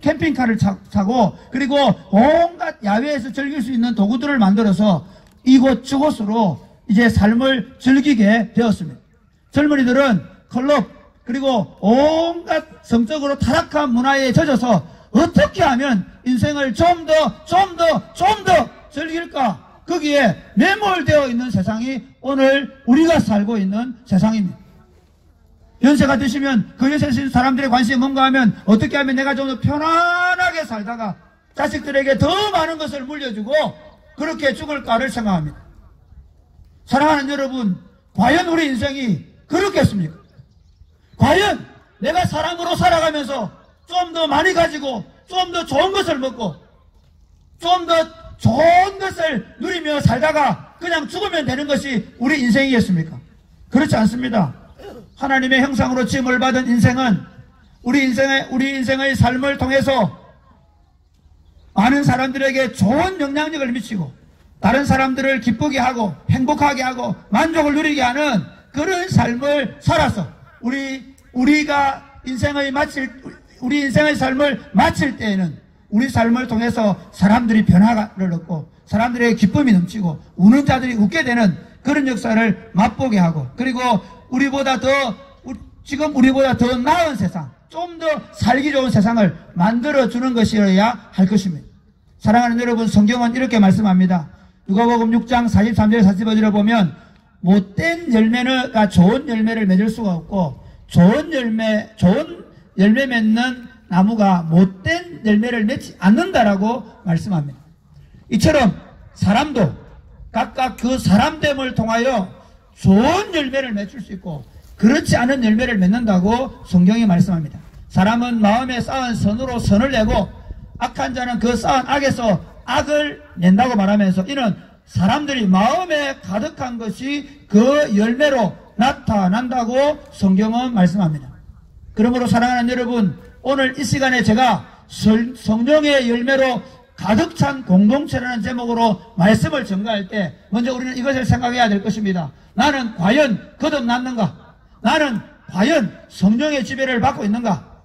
캠핑카를 타고 그리고 온갖 야외에서 즐길 수 있는 도구들을 만들어서 이곳저곳으로 이제 삶을 즐기게 되었습니다. 젊은이들은 클럽 그리고 온갖 성적으로 타락한 문화에 젖어서 어떻게 하면 인생을 좀 더 즐길까, 거기에 매몰되어 있는 세상이 오늘 우리가 살고 있는 세상입니다. 연세가 드시면 그 연세 드신 사람들의 관심이 뭔가 하면 어떻게 하면 내가 좀 더 편안하게 살다가 자식들에게 더 많은 것을 물려주고 그렇게 죽을까를 생각합니다. 사랑하는 여러분, 과연 우리 인생이 그렇겠습니까? 과연 내가 사람으로 살아가면서 좀 더 많이 가지고 좀 더 좋은 것을 먹고 좀 더 좋은 것을 누리며 살다가 그냥 죽으면 되는 것이 우리 인생이겠습니까? 그렇지 않습니다. 하나님의 형상으로 지음을 받은 인생은 우리 인생의 삶을 통해서 많은 사람들에게 좋은 영향력을 미치고 다른 사람들을 기쁘게 하고 행복하게 하고 만족을 누리게 하는 그런 삶을 살아서 우리가 우리 인생의 삶을 마칠 때에는 우리 삶을 통해서 사람들이 변화를 얻고 사람들에게 기쁨이 넘치고 우는 자들이 웃게 되는 그런 역사를 맛보게 하고 그리고 지금 우리보다 더 나은 세상, 좀 더 살기 좋은 세상을 만들어주는 것이어야 할 것입니다. 사랑하는 여러분, 성경은 이렇게 말씀합니다. 누가복음 6장 43절 45절을 보면 못된 열매가 좋은 열매를 맺을 수가 없고 좋은 열매 맺는 나무가 못된 열매를 맺지 않는다라고 말씀합니다. 이처럼 사람도 각각 그 사람됨을 통하여 좋은 열매를 맺을 수 있고 그렇지 않은 열매를 맺는다고 성경이 말씀합니다. 사람은 마음에 쌓은 선으로 선을 내고 악한 자는 그 쌓은 악에서 악을 낸다고 말하면서 이는 사람들이 마음에 가득한 것이 그 열매로 나타난다고 성경은 말씀합니다. 그러므로 사랑하는 여러분, 오늘 이 시간에 제가 성령의 열매로 가득 찬 공동체라는 제목으로 말씀을 전가할 때 먼저 우리는 이것을 생각해야 될 것입니다. 나는 과연 거듭났는가? 나는 과연 성령의 지배를 받고 있는가?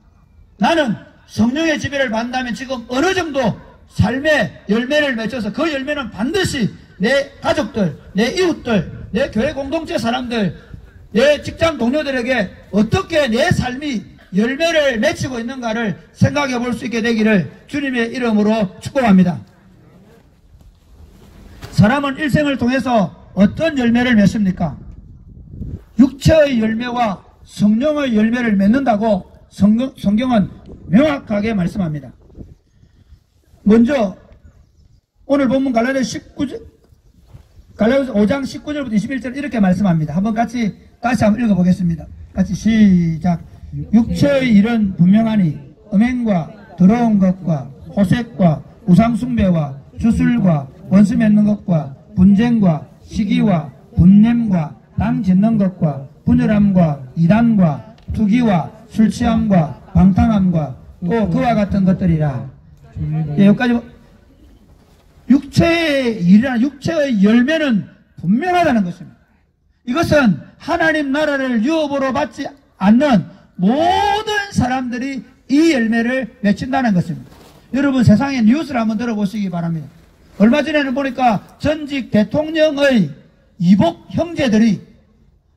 나는 성령의 지배를 받는다면 지금 어느 정도 삶의 열매를 맺어서 그 열매는 반드시 내 가족들, 내 이웃들, 내 교회 공동체 사람들, 내 직장 동료들에게 어떻게 내 삶이 열매를 맺히고 있는가를 생각해 볼 수 있게 되기를 주님의 이름으로 축복합니다. 사람은 일생을 통해서 어떤 열매를 맺습니까? 육체의 열매와 성령의 열매를 맺는다고 성경은 명확하게 말씀합니다. 먼저 오늘 본문 갈라디아서 5장 19절부터 21절 이렇게 말씀합니다. 한번 다시 한번 읽어보겠습니다. 같이 시작. 육체의 일은 분명하니 음행과 더러운 것과 호색과 우상숭배와 주술과 원수 맺는 것과 분쟁과 시기와 분냄과 땅 짓는 것과 분열함과 이단과 투기와 술취함과 방탕함과 또 그와 같은 것들이라. 여기까지 육체의 일이나 육체의 열매는 분명하다는 것입니다. 이것은 하나님 나라를 유업으로 받지 않는 모든 사람들이 이 열매를 맺힌다는 것입니다. 여러분, 세상의 뉴스를 한번 들어보시기 바랍니다. 얼마 전에는 보니까 전직 대통령의 이복 형제들이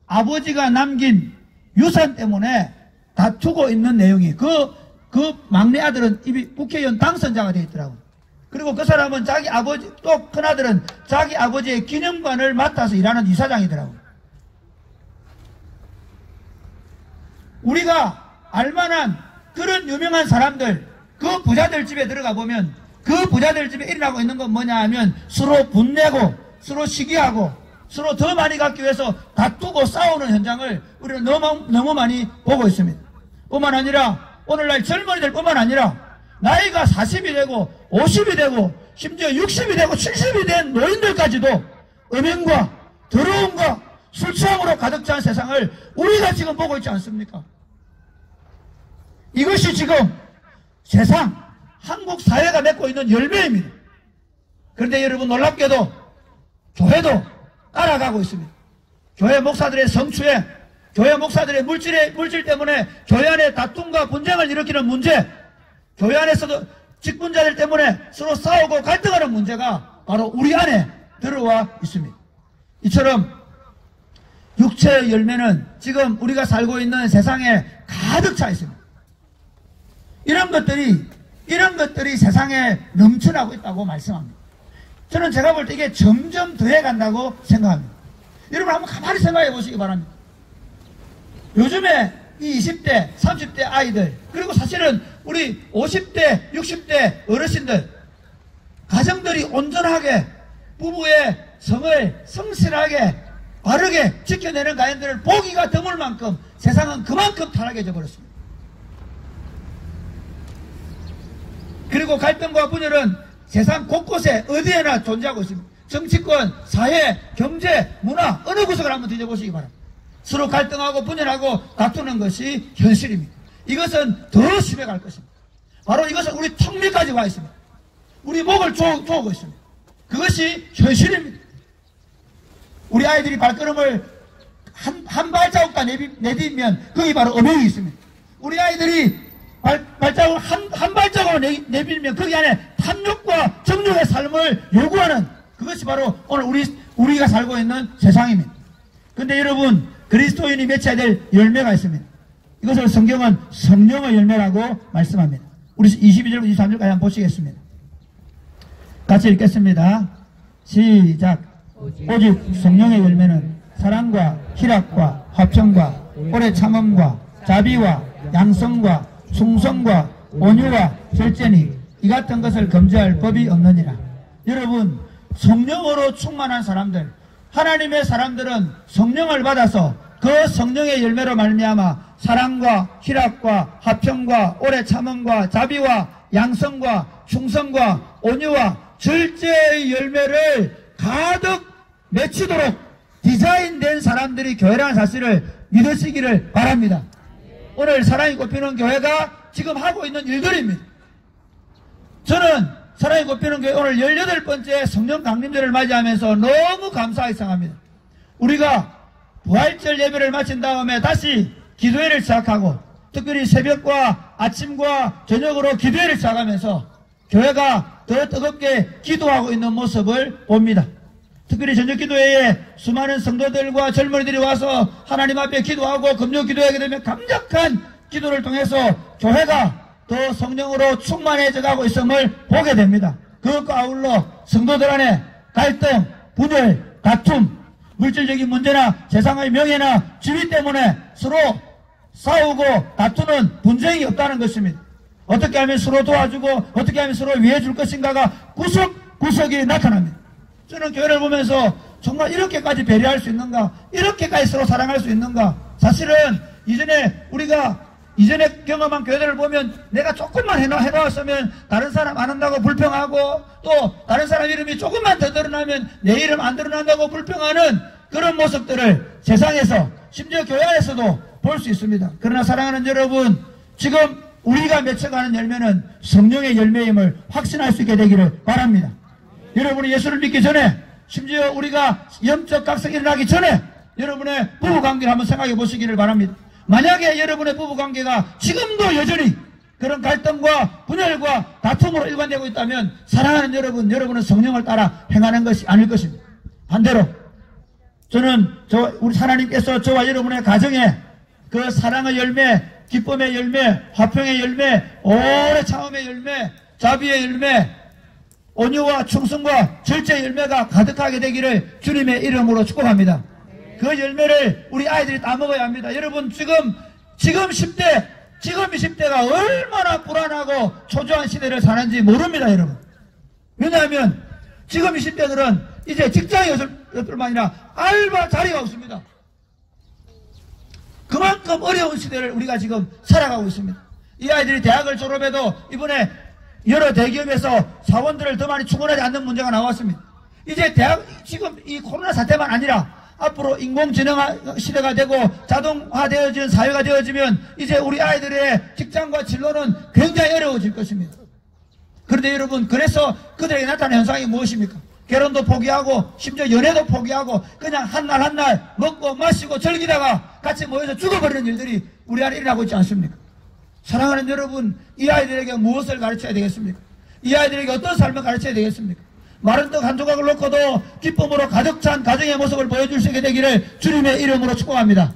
아버지가 남긴 유산 때문에 다투고 있는 내용이 그 막내 아들은 이미 국회의원 당선자가 되어 있더라고요. 그리고 그 사람은 자기 아버지, 또 큰아들은 자기 아버지의 기념관을 맡아서 일하는 이사장이더라고요. 우리가 알만한 그런 유명한 사람들, 그 부자들 집에 들어가 보면 그 부자들 집에 일어나고 있는 건 뭐냐 하면 서로 분내고 서로 시기하고 서로 더 많이 갖기 위해서 다투고 싸우는 현장을 우리는 너무 많이 보고 있습니다. 뿐만 아니라 오늘날 젊은이들 뿐만 아니라 나이가 40이 되고 50이 되고 심지어 60이 되고 70이 된 노인들까지도 음행과 더러움과 술취함으로 가득 찬 세상을 우리가 지금 보고 있지 않습니까? 이것이 지금 세상 한국 사회가 맺고 있는 열매입니다. 그런데 여러분, 놀랍게도 교회도 따라가고 있습니다. 교회 목사들의 성추행, 교회 목사들의 물질 때문에 교회 안에 다툼과 분쟁을 일으키는 문제, 교회 안에서도 직분자들 때문에 서로 싸우고 갈등하는 문제가 바로 우리 안에 들어와 있습니다. 이처럼 육체의 열매는 지금 우리가 살고 있는 세상에 가득 차 있습니다. 이런 것들이 세상에 넘쳐나고 있다고 말씀합니다. 저는 제가 볼 때 이게 점점 더해간다고 생각합니다. 여러분, 한번 가만히 생각해 보시기 바랍니다. 요즘에 이 20대, 30대 아이들, 그리고 사실은 우리 50대, 60대 어르신들, 가정들이 온전하게 부부의 성을 성실하게 바르게 지켜내는 가정들을 보기가 드물 만큼 세상은 그만큼 타락해져 버렸습니다. 그리고 갈등과 분열은 세상 곳곳에 어디에나 존재하고 있습니다. 정치권, 사회, 경제, 문화 어느 구석을 한번 뒤져보시기 바랍니다. 서로 갈등하고 분열하고 다투는 것이 현실입니다. 이것은 더 심해갈 것입니다. 바로 이것은 우리 턱밑까지 와 있습니다. 우리 목을 조우고 있습니다. 그것이 현실입니다. 우리 아이들이 발걸음을 한 발자국도 내딛으면 거기 바로 음행이 있습니다. 우리 아이들이 발자국을 한 발자국을 내밀면 거기 안에 탐욕과 정욕의 삶을 요구하는 그것이 바로 오늘 우리가 살고 있는 세상입니다. 그런데 여러분, 그리스도인이 맺혀야 될 열매가 있습니다. 이것을 성경은 성령의 열매라고 말씀합니다. 우리 22절부터 23절까지 한번 보시겠습니다. 같이 읽겠습니다. 시작. 오직 성령의 열매는 사랑과 희락과 화평과 오래 참음과 자비와 양성과 충성과 온유와 절제니 이 같은 것을 금지할 법이 없느니라. 여러분, 성령으로 충만한 사람들, 하나님의 사람들은 성령을 받아서 그 성령의 열매로 말미암아 사랑과 희락과 화평과 오래 참음과 자비와 양성과 충성과 온유와 절제의 열매를 가득 맺히도록 디자인된 사람들이 교회라는 사실을 믿으시기를 바랍니다. 오늘 사랑이 꽃피는 교회가 지금 하고 있는 일들입니다. 저는 사랑이 꽃피는 교회 오늘 18번째 성령 강림절을 맞이하면서 너무 감사하게 생각합니다. 우리가 부활절 예배를 마친 다음에 다시 기도회를 시작하고 특별히 새벽과 아침과 저녁으로 기도회를 시작하면서 교회가 더 뜨겁게 기도하고 있는 모습을 봅니다. 특별히 저녁 기도회에 수많은 성도들과 젊은이들이 와서 하나님 앞에 기도하고 금요 기도하게 되면 감격한 기도를 통해서 교회가 더 성령으로 충만해져 가고 있음을 보게 됩니다. 그것과 아울러 성도들 안에 갈등, 분열, 다툼, 물질적인 문제나 세상의 명예나 지위 때문에 서로 싸우고 다투는 분쟁이 없다는 것입니다. 어떻게 하면 서로 도와주고 어떻게 하면 서로 위해줄 것인가가 구석구석이 나타납니다. 저는 교회를 보면서 정말 이렇게까지 배려할 수 있는가, 이렇게까지 서로 사랑할 수 있는가. 사실은 이전에 경험한 교회들을 보면 내가 조금만 해놓았으면 다른 사람 안 한다고 불평하고 또 다른 사람 이름이 조금만 더 드러나면 내 이름 안 드러난다고 불평하는 그런 모습들을 세상에서 심지어 교회 안에서도 볼 수 있습니다. 그러나 사랑하는 여러분, 지금 우리가 맺혀가는 열매는 성령의 열매임을 확신할 수 있게 되기를 바랍니다. 여러분이 예수를 믿기 전에 심지어 우리가 영적 각성이 일어나기 전에 여러분의 부부관계를 한번 생각해 보시기를 바랍니다. 만약에 여러분의 부부관계가 지금도 여전히 그런 갈등과 분열과 다툼으로 일관되고 있다면 사랑하는 여러분은 성령을 따라 행하는 것이 아닐 것입니다. 반대로 저는 우리 하나님께서 저와 여러분의 가정에 그 사랑의 열매, 기쁨의 열매, 화평의 열매, 오래 참음의 열매, 자비의 열매, 온유와 충성과 절제의 열매가 가득하게 되기를 주님의 이름으로 축복합니다. 그 열매를 우리 아이들이 다 먹어야 합니다. 여러분 지금 10대, 지금 20대가 얼마나 불안하고 초조한 시대를 사는지 모릅니다, 여러분. 왜냐하면 지금 20대들은 이제 직장이 없을뿐만 아니라 알바 자리가 없습니다. 그만큼 어려운 시대를 우리가 지금 살아가고 있습니다. 이 아이들이 대학을 졸업해도 이번에 여러 대기업에서 사원들을 더 많이 충원하지 않는 문제가 나왔습니다. 이제 지금 이 코로나 사태만 아니라 앞으로 인공지능 시대가 되고 자동화되어지는 사회가 되어지면 이제 우리 아이들의 직장과 진로는 굉장히 어려워질 것입니다. 그런데 여러분, 그래서 그들에게 나타나는 현상이 무엇입니까? 결혼도 포기하고 심지어 연애도 포기하고 그냥 한 날 한 날 먹고 마시고 즐기다가 같이 모여서 죽어버리는 일들이 우리 안에 일어나고 있지 않습니까? 사랑하는 여러분, 이 아이들에게 무엇을 가르쳐야 되겠습니까? 이 아이들에게 어떤 삶을 가르쳐야 되겠습니까? 마른 떡 한 조각을 놓고도 기쁨으로 가득 찬 가정의 모습을 보여줄 수 있게 되기를 주님의 이름으로 축복합니다.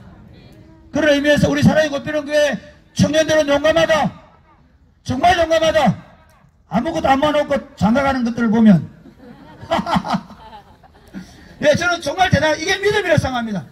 그런 의미에서 우리 사랑이 꽃피는 교회 청년들은 용감하다. 정말 용감하다. 아무것도 안 모아놓고 장가가는 것들을 보면 네, 저는 정말 대단한 이게 믿음이라고 생각합니다.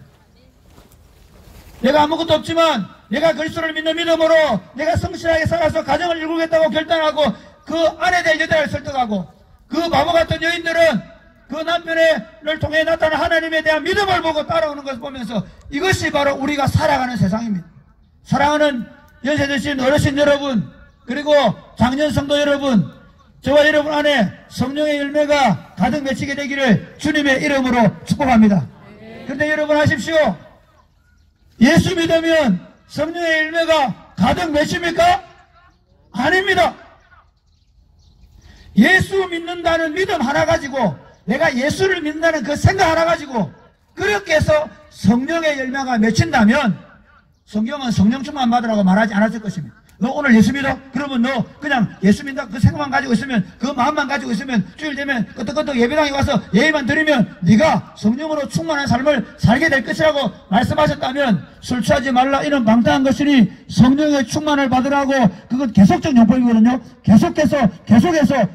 내가 아무것도 없지만 내가 그리스도를 믿는 믿음으로 내가 성실하게 살아서 가정을 이루겠다고 결단하고 그 아내 될 여자를 설득하고 그 바보 같은 여인들은 그 남편을 통해 나타난 하나님에 대한 믿음을 보고 따라오는 것을 보면서 이것이 바로 우리가 살아가는 세상입니다. 사랑하는 연세 드신 어르신 여러분, 그리고 장년 성도 여러분, 저와 여러분 안에 성령의 열매가 가득 맺히게 되기를 주님의 이름으로 축복합니다. 그런데 여러분 아십시오. 예수 믿으면 성령의 열매가 가득 맺힙니까? 아닙니다. 예수 믿는다는 믿음 하나 가지고, 내가 예수를 믿는다는 그 생각 하나 가지고 그렇게 해서 성령의 열매가 맺힌다면 성경은 성령 충만 받으라고 말하지 않았을 것입니다. 너 오늘 예수 믿어? 그러면 너 그냥 예수 믿는다 그 생각만 가지고 있으면, 그 마음만 가지고 있으면 주일 되면 끄떡끄떡 예배당에 와서 예배만 드리면 네가 성령으로 충만한 삶을 살게 될 것이라고 말씀하셨다면 술 취하지 말라 이는 방탕한 것이니 성령의 충만을 받으라고, 그건 계속적 용법이거든요. 계속해서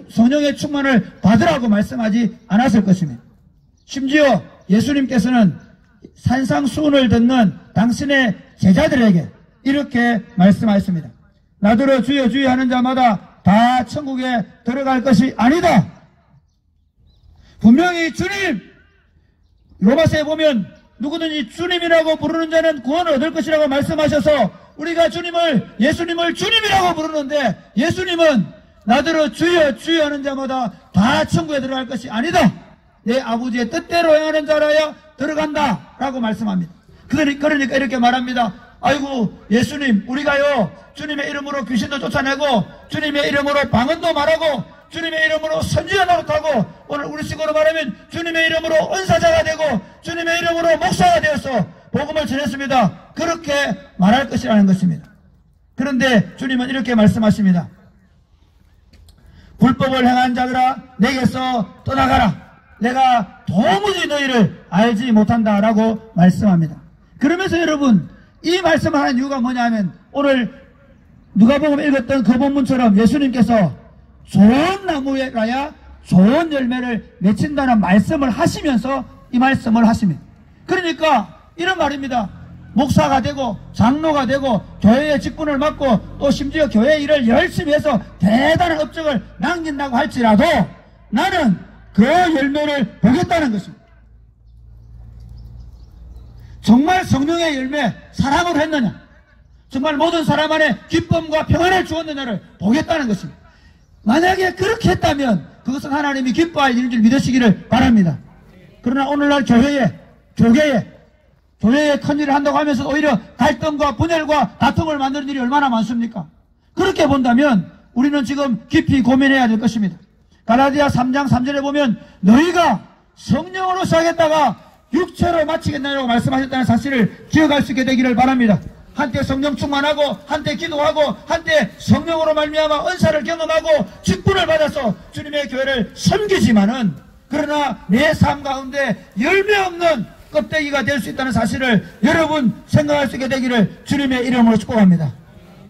성령의 충만을 받으라고 말씀하지 않았을 것입니다. 심지어 예수님께서는 산상수훈을 듣는 당신의 제자들에게 이렇게 말씀하셨습니다. 나더러 주여 주여 하는 자마다 다 천국에 들어갈 것이 아니다. 분명히 주님, 로마서에 보면 누구든지 주님이라고 부르는 자는 구원을 얻을 것이라고 말씀하셔서 우리가 예수님을 주님이라고 부르는데, 예수님은 나더러 주여 주여 하는 자마다 다 천국에 들어갈 것이 아니다. 내 아버지의 뜻대로 행하는 자라야 들어간다 라고 말씀합니다. 그러니까 이렇게 말합니다. 아이고 예수님, 우리가요 주님의 이름으로 귀신도 쫓아내고 주님의 이름으로 방언도 말하고 주님의 이름으로 선지자 노릇하고, 오늘 우리식으로 말하면 주님의 이름으로 은사자가 되고 주님의 이름으로 목사가 되어서 복음을 전했습니다. 그렇게 말할 것이라는 것입니다. 그런데 주님은 이렇게 말씀하십니다. 불법을 행한 자들아 내게서 떠나가라. 내가 도무지 너희를 알지 못한다 라고 말씀합니다. 그러면서 여러분, 이 말씀을 하는 이유가 뭐냐면 오늘 누가복음 읽었던 그 본문처럼 예수님께서 좋은 나무라야 좋은 열매를 맺힌다는 말씀을 하시면서 이 말씀을 하십니다. 그러니까 이런 말입니다. 목사가 되고 장로가 되고 교회의 직분을 맡고 또 심지어 교회 일을 열심히 해서 대단한 업적을 남긴다고 할지라도 나는 그 열매를 보겠다는 것입니다. 정말 성령의 열매, 사랑으로 했느냐, 정말 모든 사람 안에 기쁨과 평안을 주었느냐를 보겠다는 것입니다. 만약에 그렇게 했다면 그것은 하나님이 기뻐할 일인 줄 믿으시기를 바랍니다. 그러나 오늘날 교회에 큰 일을 한다고 하면서 오히려 갈등과 분열과 다툼을 만드는 일이 얼마나 많습니까? 그렇게 본다면 우리는 지금 깊이 고민해야 될 것입니다. 갈라디아 3장 3절에 보면 너희가 성령으로 시작했다가 육체로 마치겠나라고 말씀하셨다는 사실을 기억할 수 있게 되기를 바랍니다. 한때 성령 충만하고 한때 기도하고 한때 성령으로 말미암아 은사를 경험하고 직분을 받아서 주님의 교회를 섬기지만은, 그러나 내 삶 가운데 열매 없는 껍데기가 될 수 있다는 사실을 여러분 생각할 수 있게 되기를 주님의 이름으로 축복합니다.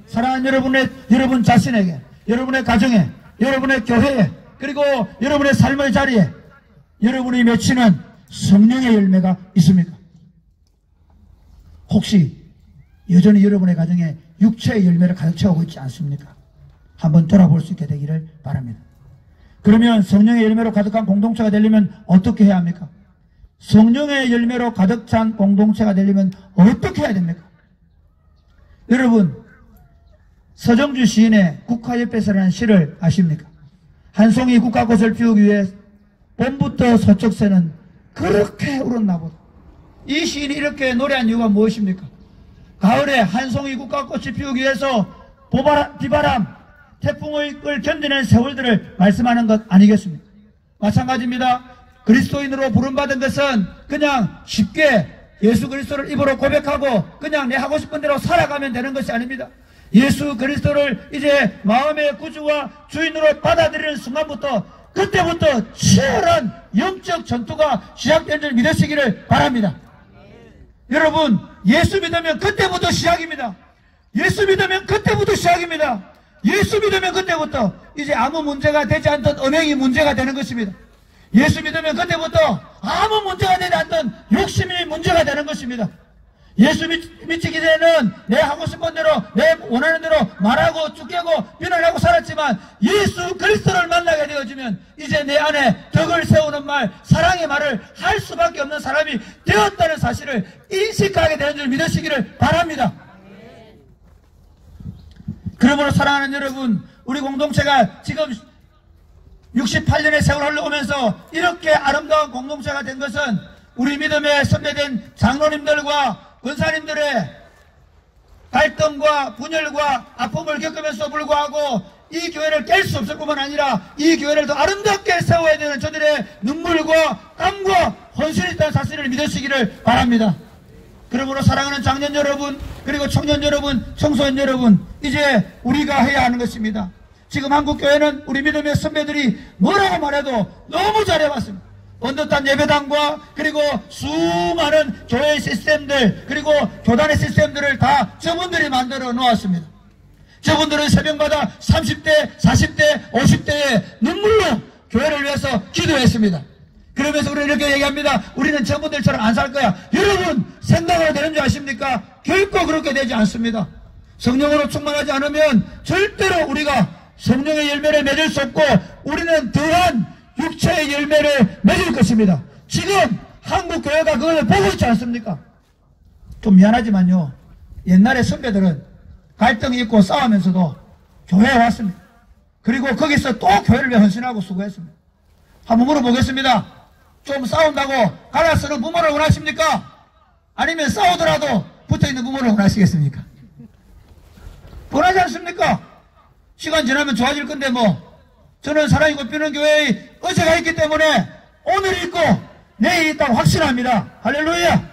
사랑하는 여러분 자신에게, 여러분의 가정에, 여러분의 교회에, 그리고 여러분의 삶의 자리에 여러분이 맺히는 성령의 열매가 있습니까? 혹시 여전히 여러분의 가정에 육체의 열매를 가득 채우고 있지 않습니까? 한번 돌아볼 수 있게 되기를 바랍니다. 그러면 성령의 열매로 가득한 공동체가 되려면 어떻게 해야 합니까? 성령의 열매로 가득 찬 공동체가 되려면 어떻게 해야 됩니까? 여러분, 서정주 시인의 국화옆에서라는 시를 아십니까? 한 송이 국화꽃을 피우기 위해 봄부터 서쪽 새는 그렇게 울었나 보다. 이 시인이 이렇게 노래한 이유가 무엇입니까? 가을에 한 송이 국화꽃이 피우기 위해서 비바람, 태풍을 견디는 세월들을 말씀하는 것 아니겠습니까? 마찬가지입니다. 그리스도인으로 부름받은 것은 그냥 쉽게 예수 그리스도를 입으로 고백하고 그냥 내 하고 싶은 대로 살아가면 되는 것이 아닙니다. 예수 그리스도를 이제 마음의 구주와 주인으로 받아들이는 순간부터, 그때부터 치열한 영적 전투가 시작된 줄 믿으시기를 바랍니다. 여러분, 예수 믿으면 그때부터 시작입니다. 예수 믿으면 그때부터 시작입니다. 예수 믿으면 그때부터 이제 아무 문제가 되지 않던 언행이 문제가 되는 것입니다. 예수 믿으면 그때부터 아무 문제가 되지 않던 욕심이 문제가 되는 것입니다. 예수 미치기 전에는 내 하고 싶은 대로 내 원하는 대로 말하고 쫓겨고 비난하고 살았지만 예수 그리스도를 만나게 되어지면 이제 내 안에 덕을 세우는 말, 사랑의 말을 할 수밖에 없는 사람이 되었다는 사실을 인식하게 되는 줄 믿으시기를 바랍니다. 그러므로 사랑하는 여러분, 우리 공동체가 지금 68년의 세월을 흘러오면서 이렇게 아름다운 공동체가 된 것은 우리 믿음의 선배된 장로님들과 권사님들의 갈등과 분열과 아픔을 겪으면서 불구하고 이 교회를 깰 수 없을 뿐만 아니라 이 교회를 더 아름답게 세워야 되는 저들의 눈물과 땀과 헌신이 있다는 사실을 믿으시기를 바랍니다. 그러므로 사랑하는 장년 여러분, 그리고 청년 여러분, 청소년 여러분, 이제 우리가 해야 하는 것입니다. 지금 한국교회는 우리 믿음의 선배들이 뭐라고 말해도 너무 잘해왔습니다. 번듯한 예배당과 그리고 수많은 교회의 시스템들, 그리고 교단의 시스템들을 다 저분들이 만들어 놓았습니다. 저분들은 새벽마다 30대, 40대, 50대의 눈물로 교회를 위해서 기도했습니다. 그러면서 우리는 이렇게 얘기합니다. 우리는 저분들처럼 안 살 거야. 여러분 생각으로 되는 줄 아십니까? 결코 그렇게 되지 않습니다. 성령으로 충만하지 않으면 절대로 우리가 성령의 열매를 맺을 수 없고 우리는 더한 육체의 열매를 맺을 것입니다. 지금 한국 교회가 그걸 보고 있지 않습니까? 좀 미안하지만요, 옛날에 선배들은 갈등이 있고 싸우면서도 교회에 왔습니다. 그리고 거기서 또 교회를 위해 헌신하고 수고했습니다. 한번 물어보겠습니다. 좀 싸운다고 갈라서는 부모를 원하십니까? 아니면 싸우더라도 붙어있는 부모를 원하시겠습니까? 원하지 않습니까? 시간 지나면 좋아질 건데 뭐. 저는 사랑이 곱비는 교회의 의제가 있기 때문에 오늘 있고 내일 있다고 확신합니다. 할렐루야.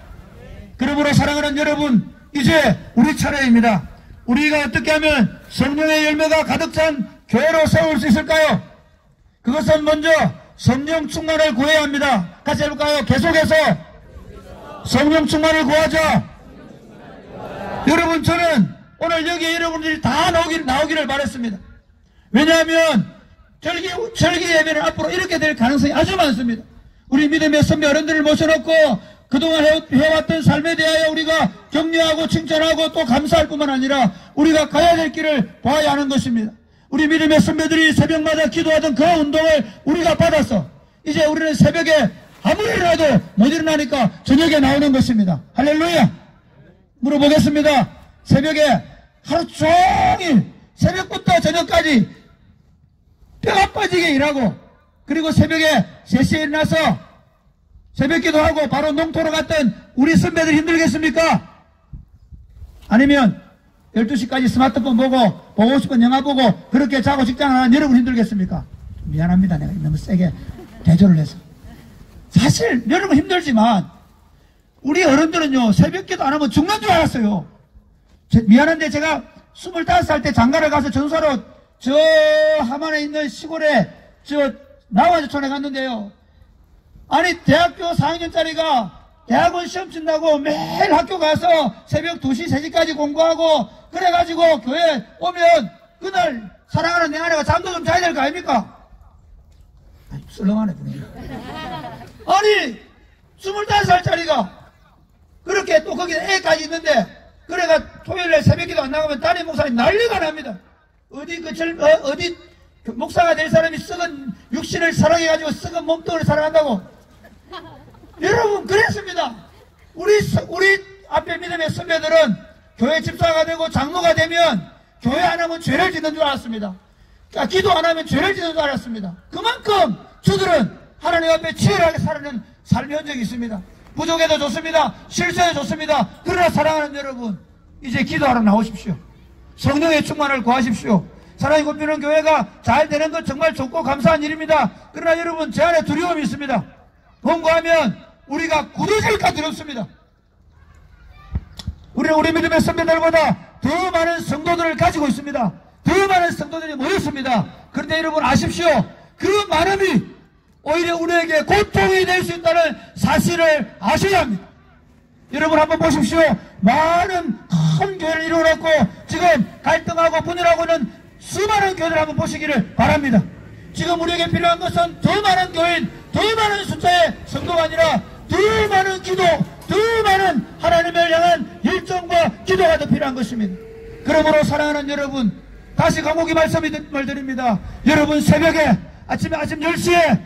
그러므로 사랑하는 여러분, 이제 우리 차례입니다. 우리가 어떻게 하면 성령의 열매가 가득 찬 교회로 세울 수 있을까요? 그것은 먼저 성령 충만을 구해야 합니다. 같이 해볼까요? 계속해서 성령 충만을 구하자. 여러분, 저는 오늘 여기에 여러분들이 다 나오기를 바랬습니다. 왜냐하면 절기 예배는 앞으로 이렇게 될 가능성이 아주 많습니다. 우리 믿음의 선배 어른들을 모셔놓고 그동안 해왔던 삶에 대하여 우리가 격려하고 칭찬하고 또 감사할 뿐만 아니라 우리가 가야 될 길을 봐야 하는 것입니다. 우리 믿음의 선배들이 새벽마다 기도하던 그 운동을 우리가 받아서 이제 우리는 새벽에 아무리 일어나도 못 일어나니까 저녁에 나오는 것입니다. 할렐루야. 물어보겠습니다. 새벽에 하루 종일 새벽부터 저녁까지 뼈가 빠지게 일하고 그리고 새벽에 3시에 일어나서 새벽 기도하고 바로 농토로 갔던 우리 선배들 힘들겠습니까? 아니면 12시까지 스마트폰 보고 싶은 영화 보고 그렇게 자고 직장을 하는 여러분 힘들겠습니까? 미안합니다. 내가 너무 세게 대조를 해서. 사실 여러분 힘들지만 우리 어른들은요, 새벽 기도 안 하면 죽는 줄 알았어요. 미안한데 제가 25살 때 장가를 가서 전사로 저 함안에 있는 시골에 저 나와주촌에 갔는데요. 아니 대학교 4학년짜리가 대학원 시험 친다고 매일 학교 가서 새벽 2시, 3시까지 공부하고 그래가지고 교회 오면 그날 사랑하는 내 아내가 잠도 좀 자야 될 거 아닙니까? 아니 썰렁하네 분위기. 아니 25살짜리가 그렇게 또 거기 애까지 있는데 그래가 토요일에 새벽기도 안 나가면 담임 목사님 난리가 납니다. 어디 목사가 될 사람이 썩은 육신을 사랑해가지고 썩은 몸뚱이를 사랑한다고. 여러분 그랬습니다. 우리 앞에 믿음의 선배들은 교회 집사가 되고 장로가 되면 교회 안 하면 죄를 짓는 줄 알았습니다. 그러니까 기도 안 하면 죄를 짓는 줄 알았습니다. 그만큼 저들은 하나님 앞에 치열하게 살아는 삶의 흔적이 있습니다. 부족해도 좋습니다. 실수해도 좋습니다. 그러나 사랑하는 여러분, 이제 기도하러 나오십시오. 성령의 충만을 구하십시오. 사랑이 곱비는 교회가 잘 되는 건 정말 좋고 감사한 일입니다. 그러나 여러분, 제 안에 두려움이 있습니다. 뭔가 우리가 굳어질까 두렵습니다. 우리는 우리 믿음의 선배들보다 더 많은 성도들을 가지고 있습니다. 더 많은 성도들이 모였습니다. 그런데 여러분 아십시오. 그 많음이 오히려 우리에게 고통이 될 수 있다는 사실을 아셔야 합니다. 여러분 한번 보십시오. 많은 큰 교회를 이루어놓고 지금 갈등하고 분열하고 있는 수많은 교회를 한번 보시기를 바랍니다. 지금 우리에게 필요한 것은 더 많은 교인, 더 많은 숫자의 성도가 아니라 더 많은 기도, 더 많은 하나님을 향한 열정과 기도가 더 필요한 것입니다. 그러므로 사랑하는 여러분, 다시 강호기 말씀을 드립니다. 여러분 새벽에 아침 10시에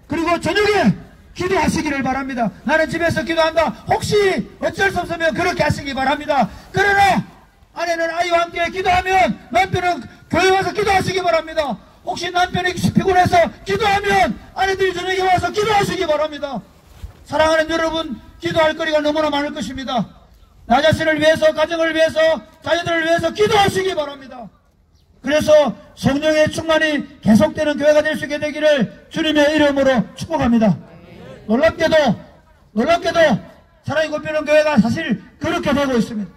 그리고 저녁에 기도하시기를 바랍니다. 나는 집에서 기도한다. 혹시 어쩔 수 없으면 그렇게 하시기 바랍니다. 그러나 아내는 아이와 함께 기도하면 남편은 교회 와서 기도하시기 바랍니다. 혹시 남편이 피곤해서 기도하면 아내들이 저녁에 와서 기도하시기 바랍니다. 사랑하는 여러분, 기도할 거리가 너무나 많을 것입니다. 나 자신을 위해서, 가정을 위해서, 자녀들을 위해서 기도하시기 바랍니다. 그래서 성령의 충만이 계속되는 교회가 될 수 있게 되기를 주님의 이름으로 축복합니다. 놀랍게도 사랑이 곱히는 교회가 사실 그렇게 되고 있습니다.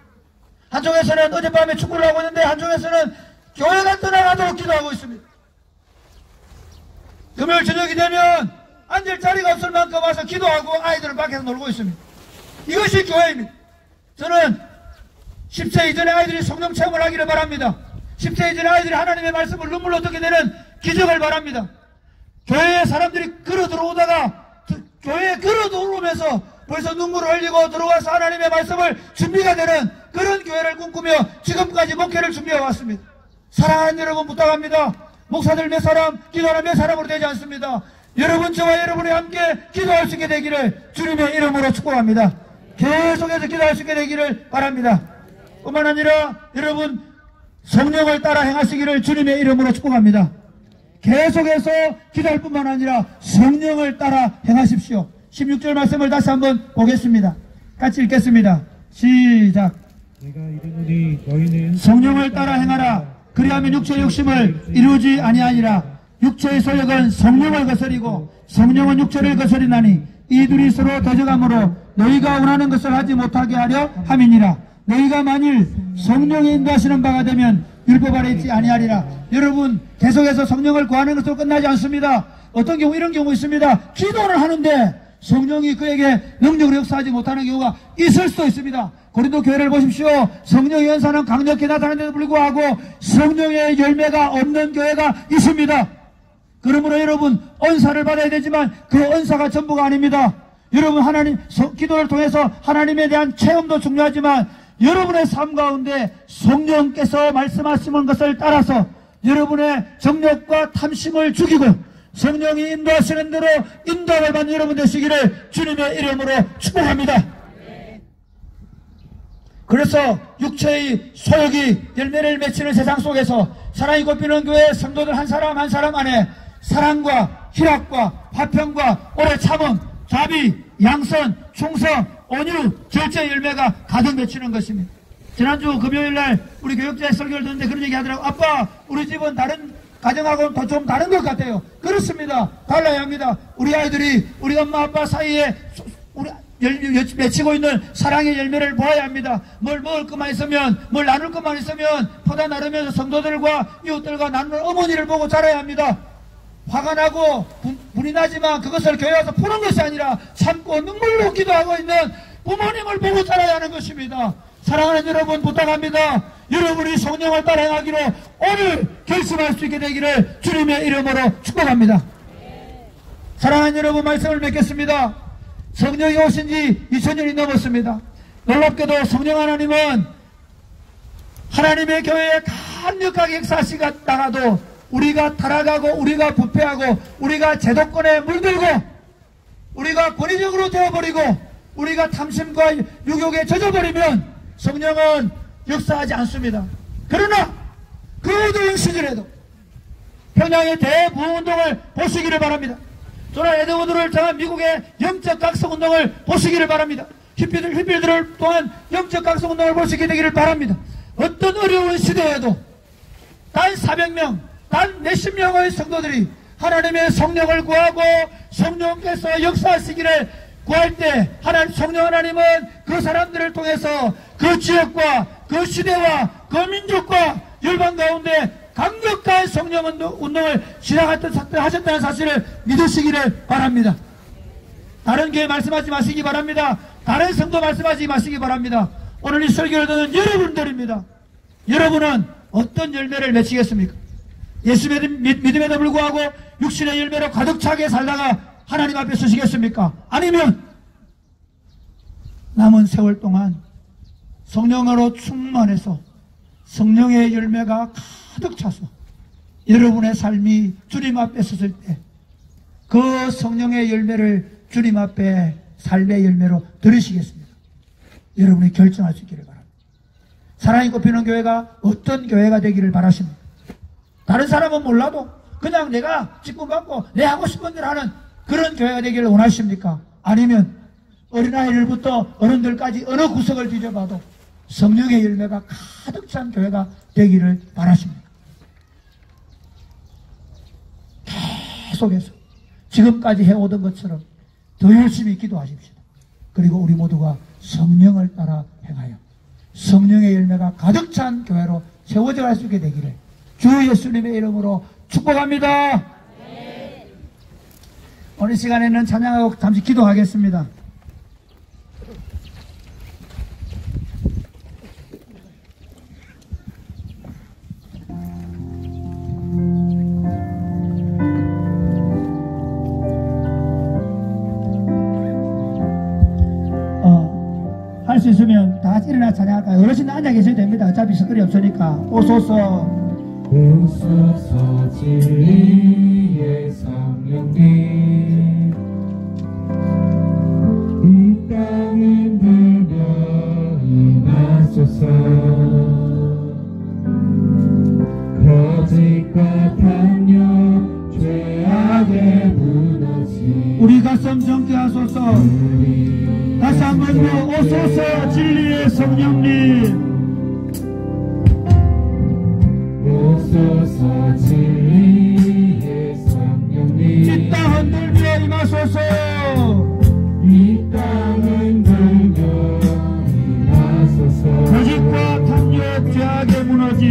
한쪽에서는 어젯밤에 축구를 하고 있는데 한쪽에서는 교회가 떠나가도록 기도하고 있습니다. 금요일 저녁이 되면 앉을 자리가 없을 만큼 와서 기도하고 아이들은 밖에서 놀고 있습니다. 이것이 교회입니다. 저는 10세 이전에 아이들이 성령 체험을 하기를 바랍니다. 10세 이전에 아이들이 하나님의 말씀을 눈물로 듣게 되는 기적을 바랍니다. 교회에 사람들이 걸어 들어오다가 교회에 걸어 들어오면서 벌써 눈물을 흘리고 들어와서 하나님의 말씀을 준비가 되는 그런 교회를 꿈꾸며 지금까지 목회를 준비해 왔습니다. 사랑하는 여러분 부탁합니다. 목사들 몇 사람, 기도하는 몇 사람으로 되지 않습니다. 여러분, 저와 여러분이 함께 기도할 수 있게 되기를 주님의 이름으로 축복합니다. 계속해서 기도할 수 있게 되기를 바랍니다. 뿐만 아니라 여러분 성령을 따라 행하시기를 주님의 이름으로 축복합니다. 계속해서 기도할 뿐만 아니라 성령을 따라 행하십시오. 16절 말씀을 다시 한번 보겠습니다. 같이 읽겠습니다. 시작. 내가 이르노니 너희는 성령을 따라 행하라. 그리하면 육체의 욕심을 이루지 아니하니라. 육체의 소욕은 성령을 거스리고 성령은 육체를 거스리나니 이 둘이 서로 대적함으로 너희가 원하는 것을 하지 못하게 하려 함이니라. 너희가 만일 성령이 인도하시는 바가 되면 율법 아래 있지 아니하리라. 여러분, 계속해서 성령을 구하는 것으로 끝나지 않습니다. 어떤 경우 이런 경우 있습니다. 기도를 하는데 성령이 그에게 능력으로 역사하지 못하는 경우가 있을 수도 있습니다. 고린도 교회를 보십시오. 성령의 연사는 강력히 나타나는데도 불구하고 성령의 열매가 없는 교회가 있습니다. 그러므로 여러분, 은사를 받아야 되지만 그 은사가 전부가 아닙니다. 여러분, 기도를 통해서 하나님에 대한 체험도 중요하지만 여러분의 삶 가운데 성령께서 말씀하시는 것을 따라서 여러분의 정력과 탐심을 죽이고 성령이 인도하시는 대로 인도를 받는 여러분 되시기를 주님의 이름으로 축복합니다. 그래서 육체의 소욕이 열매를 맺히는 세상 속에서 사랑이 곱히는 교회 성도들 한 사람 한 사람 안에 사랑과 희락과 화평과 오래 참음, 자비, 양선, 충성, 온유, 절제의 열매가 가득 맺히는 것입니다. 지난주 금요일날 우리 교육자의 설교를 듣는데 그런 얘기 하더라고요. 아빠, 우리 집은 다른 가정하고는 더 좀 다른 것 같아요. 그렇습니다. 달라야 합니다. 우리 아이들이 우리 엄마 아빠 사이에 맺히고 있는 사랑의 열매를 보아야 합니다. 뭘 먹을 것만 있으면, 뭘 나눌 것만 있으면 퍼다 나르면서 성도들과 이웃들과 나누는 어머니를 보고 자라야 합니다. 화가 나고 분이 나지만 그것을 교회 와서 푸는 것이 아니라 참고 눈물로 기도하고 있는 부모님을 보고 자라야 하는 것입니다. 사랑하는 여러분 부탁합니다. 여러분이 성령을 따라 행하기로 오늘 결심할 수 있게 되기를 주님의 이름으로 축복합니다. 사랑하는 여러분, 말씀을 맺겠습니다. 성령이 오신 지 2000년이 넘었습니다. 놀랍게도 성령 하나님은 하나님의 교회에 강력하게 역사하시다가도 우리가 타락하고 우리가 부패하고 우리가 제도권에 물들고 우리가 권위적으로 되어버리고 우리가 탐심과 유욕에 젖어버리면 성령은 역사하지 않습니다. 그러나 그 어두운 시절에도 평양의 대부흥운동을 보시기를 바랍니다. 조나 에드워드를 통한 미국의 영적 각성운동을 보시기를 바랍니다. 히피들을 통한 영적 각성운동을 보시게 되기를 바랍니다. 어떤 어려운 시대에도 단 400명, 단 몇십 명의 성도들이 하나님의 성령을 구하고 성령께서 역사하시기를 구할 때 성령 하나님은 그 사람들을 통해서 그 지역과 그 시대와 그 민족과 열방 가운데 강력한 성령 운동을 시작하셨다는 사실을 믿으시기를 바랍니다. 다른 교회 말씀하지 마시기 바랍니다. 다른 성도 말씀하지 마시기 바랍니다. 오늘 이 설교를 듣는 여러분들입니다. 여러분은 어떤 열매를 맺히겠습니까? 예수 믿음에도 불구하고 육신의 열매로 가득 차게 살다가 하나님 앞에 서시겠습니까? 아니면 남은 세월 동안 성령으로 충만해서 성령의 열매가 가득 차서 여러분의 삶이 주님 앞에 섰을 때 그 성령의 열매를 주님 앞에 삶의 열매로 들으시겠습니다. 여러분이 결정할 수 있기를 바랍니다. 사랑이 꼽히는 교회가 어떤 교회가 되기를 바라십니다. 다른 사람은 몰라도 그냥 내가 직분받고 내 하고 싶은 일 하는 그런 교회가 되기를 원하십니까? 아니면 어린아이들부터 어른들까지 어느 구석을 뒤져봐도 성령의 열매가 가득 찬 교회가 되기를 바라십니까? 계속해서 지금까지 해오던 것처럼 더 열심히 기도하십시오. 그리고 우리 모두가 성령을 따라 행하여 성령의 열매가 가득 찬 교회로 세워져 갈 수 있게 되기를 주 예수님의 이름으로 축복합니다. 네. 오늘 시간에는 찬양하고 잠시 기도하겠습니다. 할 수 있으면 다 같이 일어나 찬양할까요? 어르신 앉아 계셔도 됩니다. 어차피 스크린 없으니까. 오소서 오소서 진리의 성령님 이 땅에 들며 임하소서 거짓과 탐욕 죄악에 무너진 우리 가슴 정케 하소서. 다시 한번 더 오소서 진리의 성령님 오소서 진리의 성령님 이 땅 흔들며 임하소서. 이 땅 흔들며 임하소서 거짓과 탐욕 죄악에 무너진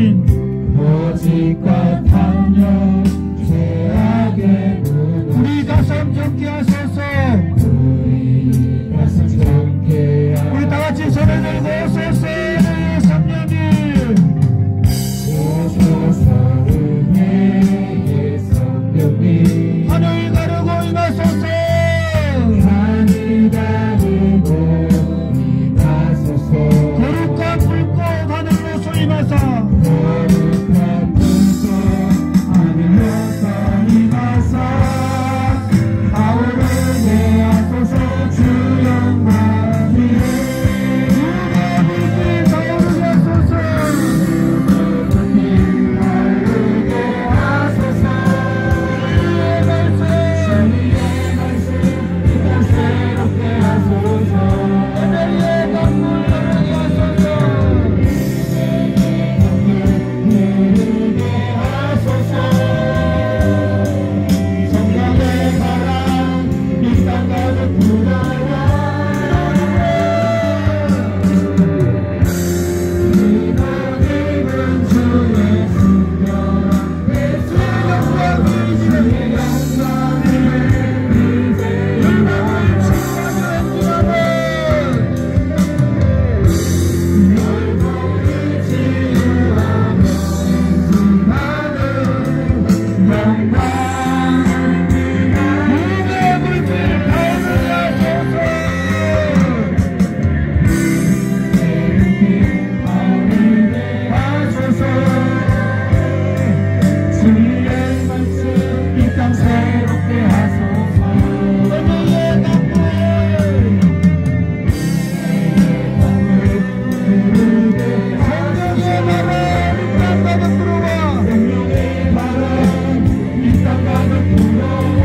거짓과 탐욕 죄악에 무너진 우리 가슴 정케 하소서. 우리 가슴 정케 하소서 우리 다같이 손을 들고 오소서 성령님 오소서 은혜의 성령님 하늘 가르고 임하소서. 하늘 가르고 임하소서 거룩한 불꽃 하늘로서 임하사 거룩한 불꽃 하늘로서 임하사 아우르게 하소서 주 영광 위에 주의 불길 타오르게 하소서. 아우르게 하소서 주의 말씀 이 땅 새롭게 하소서 하늘의 강물 흐르게 하소서. 흐르게 하소서 성령의 바람 이 땅 가득 불어라 이곳은 주의 순결 앞에서 주의 영광을 이제 열방을 치유하는 열방을 치유하며 행진하는 영광을 주의 불길 타오르게 하소서. 아우르게 하소서 주의 말씀 이 땅 새롭게 하소서 은혜의 강물 흐르게 성령의 바람 이 땅 가득 들어와. 성령의 바람 이 땅 가득 불어와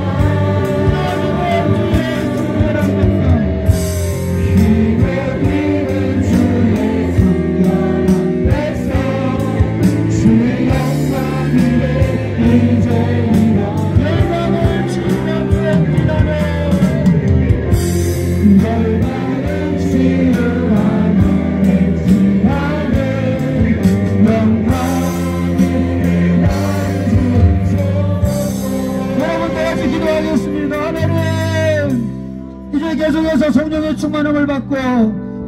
힘에 비는 주의 순결한 백성 주의 영광 위에 이제 일어나 열방을 치유하며 행진하는 열방을 치유하며 행진하는 영광을 나의 주소서 여러분 다같이 기도하겠습니다. 하나님 이제 계속해서 성령의 충만함을 받고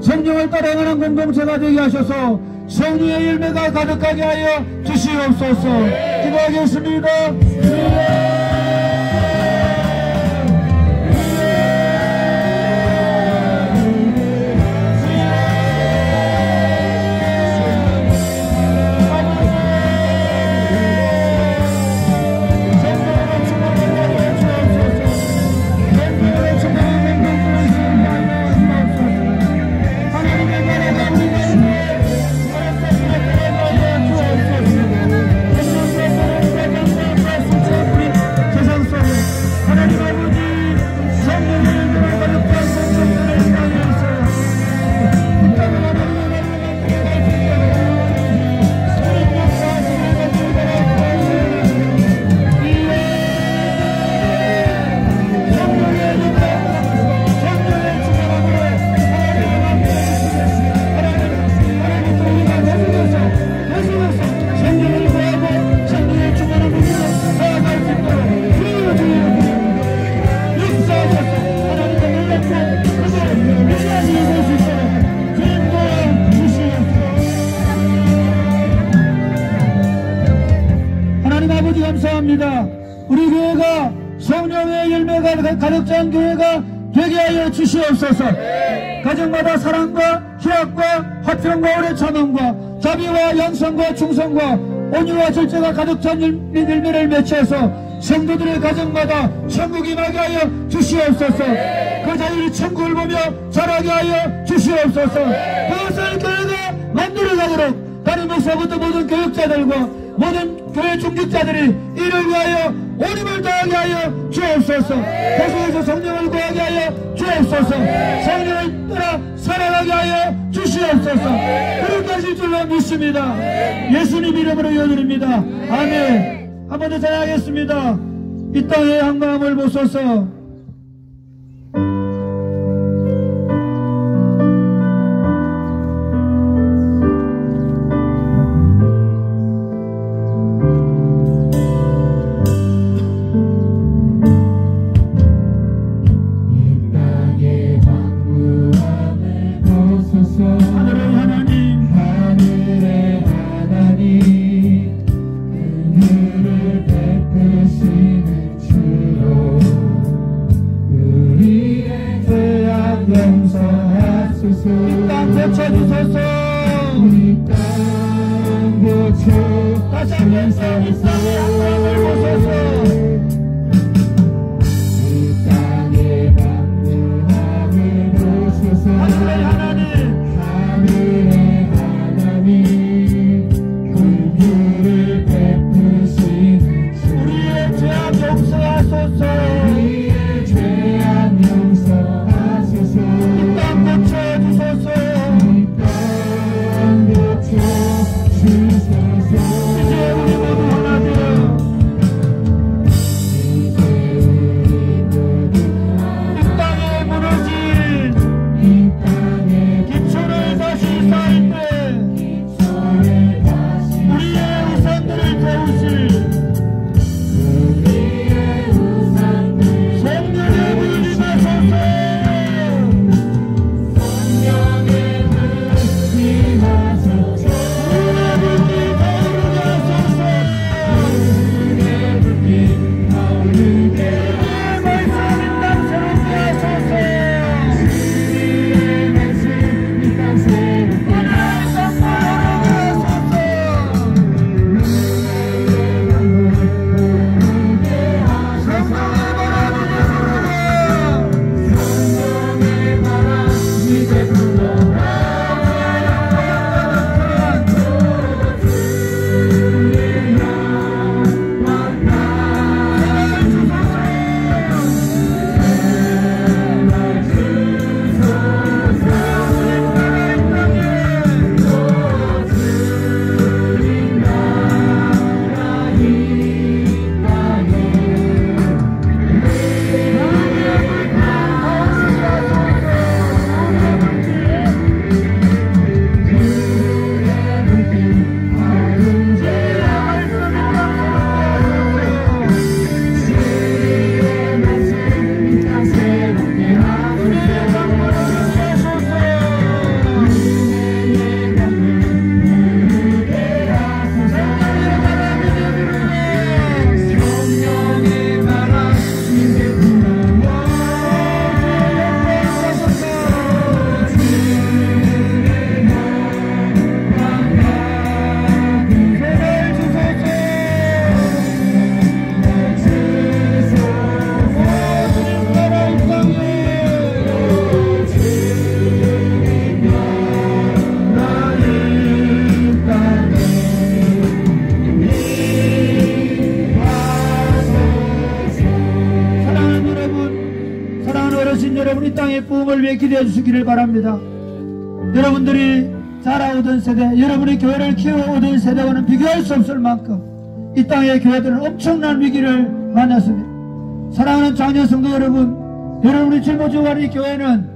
성령을 따라 행하는 공동체가 되게 하셔서 성령의 열매가 가득하게 하여 주시옵소서. 기도하겠습니다. 아버지 감사합니다. 우리 교회가 성령의 열매가 가득 찬 교회가 되게 하여 주시옵소서. 가정마다 사랑과 희락과 화평과 오래 참음과 자비와 양성과 충성과 온유와 절제가 가득 찬 열매를 맺혀서 성도들의 가정마다 천국이 임하게 하여 주시옵소서. 그 자녀들이 천국을 보며 자라게 하여 주시옵소서. 그것을 교회가 만들어가도록 다른 목사부터 모든 교육자들과 모든 교회 중직자들이 이를 위하여 온 힘을 다하게 하여 주옵소서. 계속해서 성령을 구하게 하여 주옵소서. 성령을 따라 살아가게 하여 주시옵소서. 그렇게 하실 줄로 믿습니다. 예수님 이름으로 기도드립니다. 아멘. 한 번 더 찬양하겠습니다. 이 땅의 한가함을 보소서. 부흥을 위해 기도해 주시기를 바랍니다. 여러분들이 자라오던 세대, 여러분이 교회를 키워오던 세대와는 비교할 수 없을 만큼 이 땅의 교회들은 엄청난 위기를 만났습니다. 사랑하는 장년 성도 여러분, 여러분이 짊어지고 이 교회는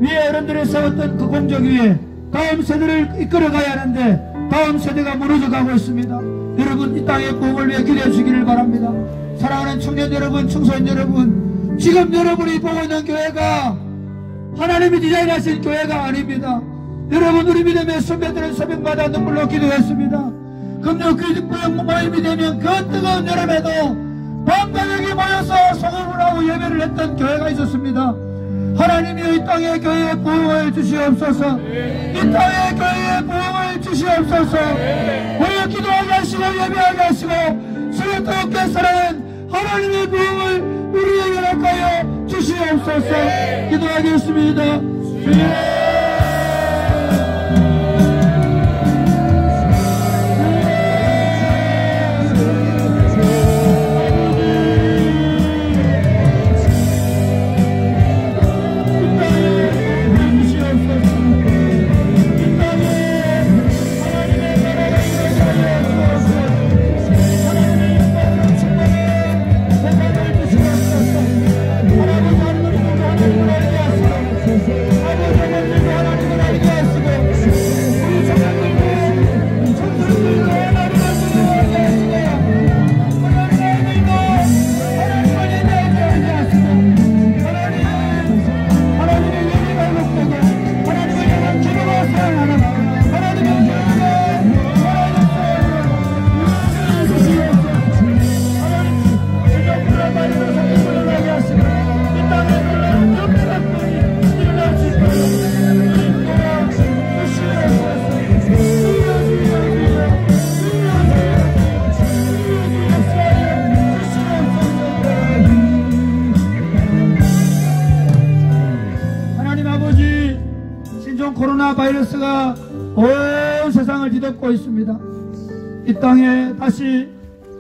위에 어른들이 세웠던 그 공적 위에 다음 세대를 이끌어가야 하는데 다음 세대가 무너져가고 있습니다. 여러분, 이 땅의 부흥을 위해 기도해 주시기를 바랍니다. 사랑하는 청년 여러분, 청소년 여러분, 지금 여러분이 보고 있는 교회가 하나님이 디자인하신 교회가 아닙니다. 여러분, 우리 믿음의 선배들은 새벽마다 눈물로 기도했습니다. 금요 교육부역 모임이 되면 그 뜨거운 여름에도 방과역이 모여서 소금을 하고 예배를 했던 교회가 있었습니다. 하나님이 이 땅의 교회에 부흥을 주시옵소서. 이 땅의 교회에 부흥을 주시옵소서. 우리가 기도하게 하시고 예배하게 하시고 주를 뜨겁게 사랑하는 하나님의 부흥을 우리에게 나타여 주시옵소서. 기도하겠습니다. 코로나 바이러스가 온 세상을 뒤덮고 있습니다. 이 땅에 다시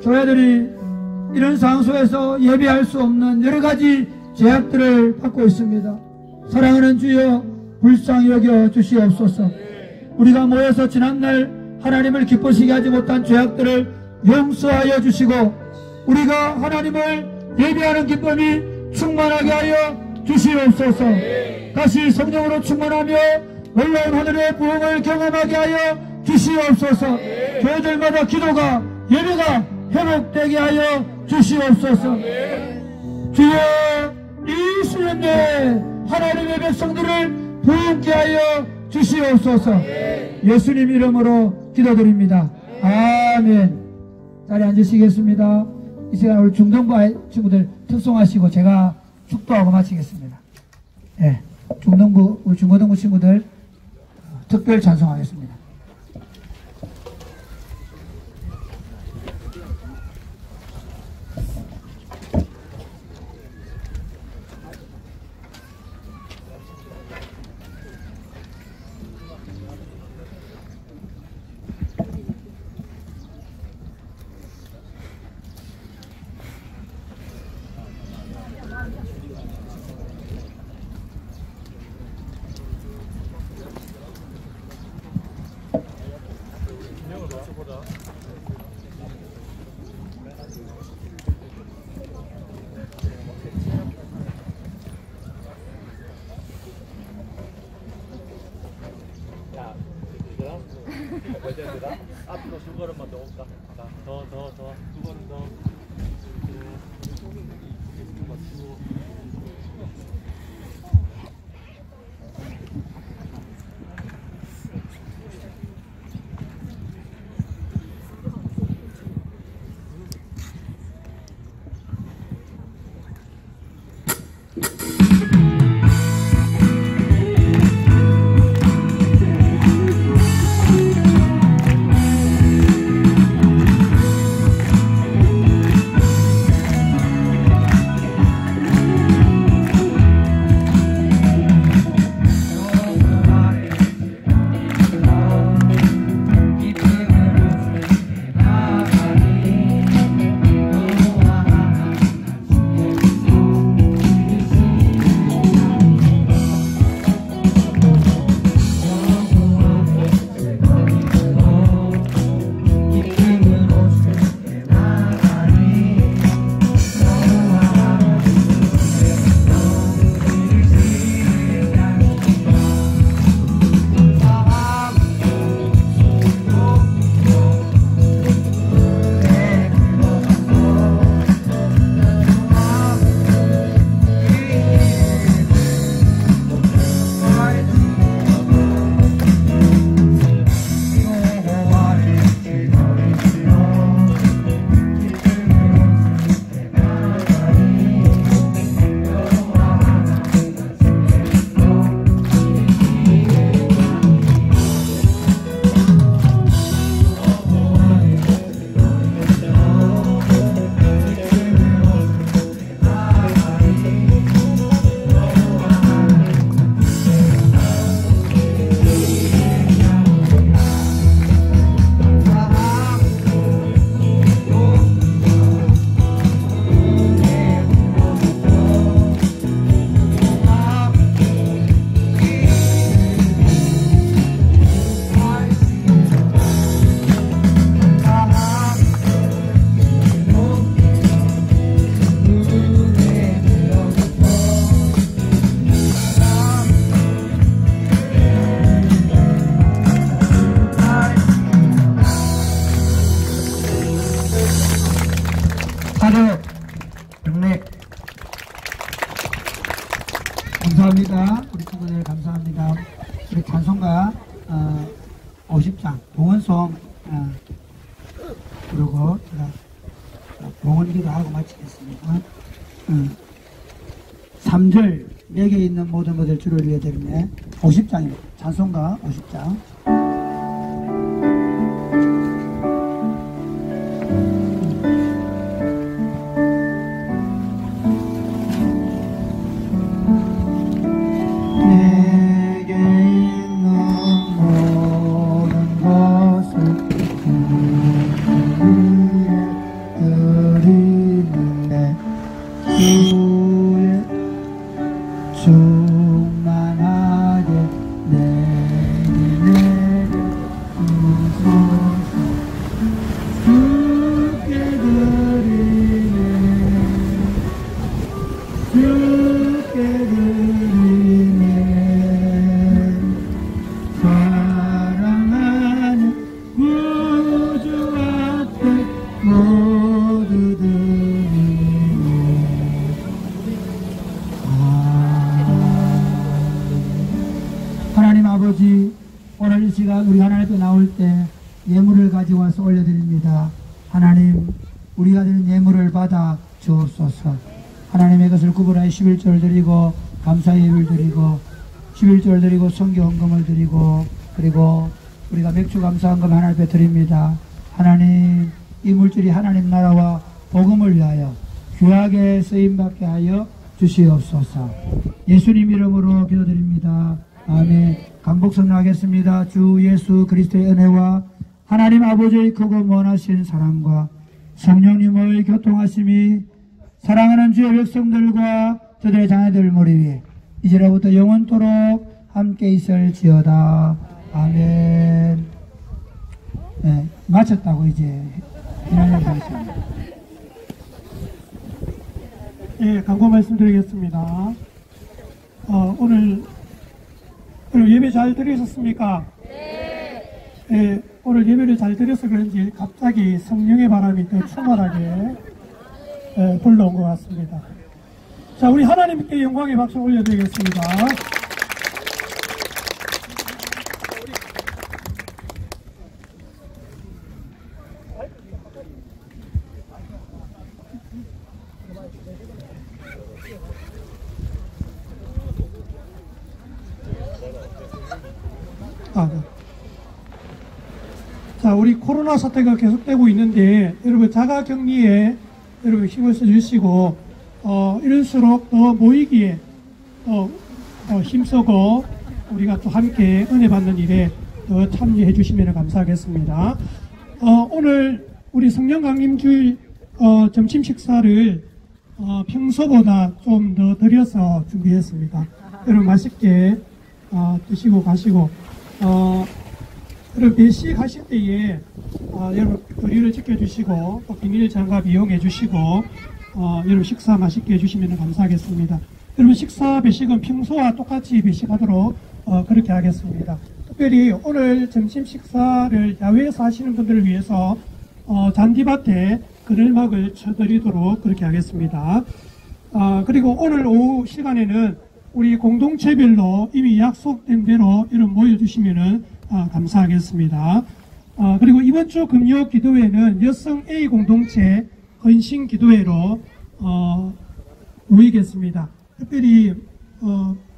교회들이 이런 장소에서 예배할 수 없는 여러가지 제약들을 받고 있습니다. 사랑하는 주여 불쌍히 여겨 주시옵소서. 우리가 모여서 지난날 하나님을 기쁘시게 하지 못한 죄악들을 용서하여 주시고 우리가 하나님을 예배하는 기쁨이 충만하게 하여 주시옵소서. 다시 성령으로 충만하며 놀라운 하늘의 부흥을 경험하게 하여 주시옵소서. 교회들마다 기도가 예배가 회복되게 하여 주시옵소서. 주여 이 수련회 하나님의 백성들을 부흥케 하여 주시옵소서. 예수님 이름으로 기도드립니다. 아멘. 자리에 앉으시겠습니다. 이 시간 우리 중등부 친구들 특송하시고 제가 축도하고 마치겠습니다. 네, 중등부 우리 중고등부 친구들 특별 찬송하겠습니다. 앞으로 두 걸음만 더 올까? 더 두 걸음 더. 카드 경례. 감사합니다. 우리 친구들 감사합니다. 우리 찬송가 50장 봉헌송 그리고 제가 봉헌기도 하고 마치겠습니다. 3절 4개 있는 모든 것을 주를 위해 드리네. 50장입니다. 찬송가 50장. 하나님 아버지, 오늘 이 시간 우리 하나님 앞에 나올 때 예물을 가지고 와서 올려드립니다. 하나님, 우리가 드린 예물을 받아 주옵소서. 하나님의 것을 구분하여 11조를 드리고 감사의 예를 드리고 11조를 드리고 성교 헌금을 드리고 그리고 우리가 맥주 감사헌금 하나님 앞에 드립니다. 하나님, 이 물질이 하나님 나라와 복음을 위하여 귀하게 쓰임받게 하여 주시옵소서. 예수님 이름으로 기도드립니다. 아멘. 강복성하겠습니다. 주 예수 그리스도의 은혜와 하나님 아버지의 크고 원하신 사랑과 성령님의 교통하심이 사랑하는 주의 백성들과 저들의 자녀들 머리 위에 이제로부터 영원토록 함께 있을지어다. 아멘. 네, 마쳤다고 이제 기념을 하겠습니다. 예, 광고 말씀드리겠습니다. 오늘 예배 잘 드리셨습니까? 네. 예, 오늘 예배를 잘 드려서 그런지 갑자기 성령의 바람이 더 충만하게 불러온 것 같습니다. 자, 우리 하나님께 영광의 박수 올려드리겠습니다. 자, 우리 코로나 사태가 계속되고 있는데 여러분 자가격리에 여러분 힘을 써주시고 이럴수록 더 모이기에 힘쓰고 우리가 또 함께 은혜 받는 일에 더 참여해 주시면 감사하겠습니다. 오늘 우리 성령 강림주일 점심 식사를 평소보다 좀 더 드려서 준비했습니다. 여러분 맛있게 드시고 가시고 여러분 배식하실 때에 여러분 거리를 지켜주시고 또 비닐 장갑 이용해 주시고 여러분 식사 맛있게 해주시면 감사하겠습니다. 여러분 식사 배식은 평소와 똑같이 배식하도록 그렇게 하겠습니다. 특별히 오늘 점심 식사를 야외에서 하시는 분들을 위해서 잔디밭에 그늘막을 쳐드리도록 그렇게 하겠습니다. 그리고 오늘 오후 시간에는 우리 공동체별로 이미 약속된 대로 여러분 모여주시면은 감사하겠습니다. 그리고 이번 주 금요 기도회는 여성 A 공동체 헌신 기도회로 모이겠습니다. 특별히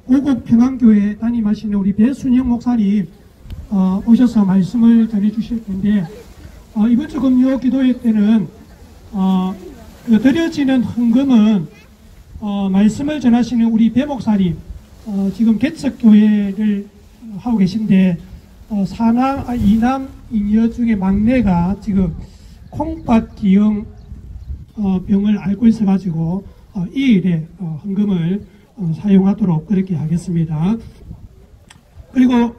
오곡 평안교회 담임하시는 우리 배순영 목사님 오셔서 말씀을 전해주실 텐데 이번 주 금요 기도회 때는 드려지는 헌금은 말씀을 전하시는 우리 배 목사님 지금 개척교회를 하고 계신데 이남 이녀 중에 막내가 지금 콩팥 기형 병을 앓고 있어가지고 이 일에 헌금을 사용하도록 그렇게 하겠습니다. 그리고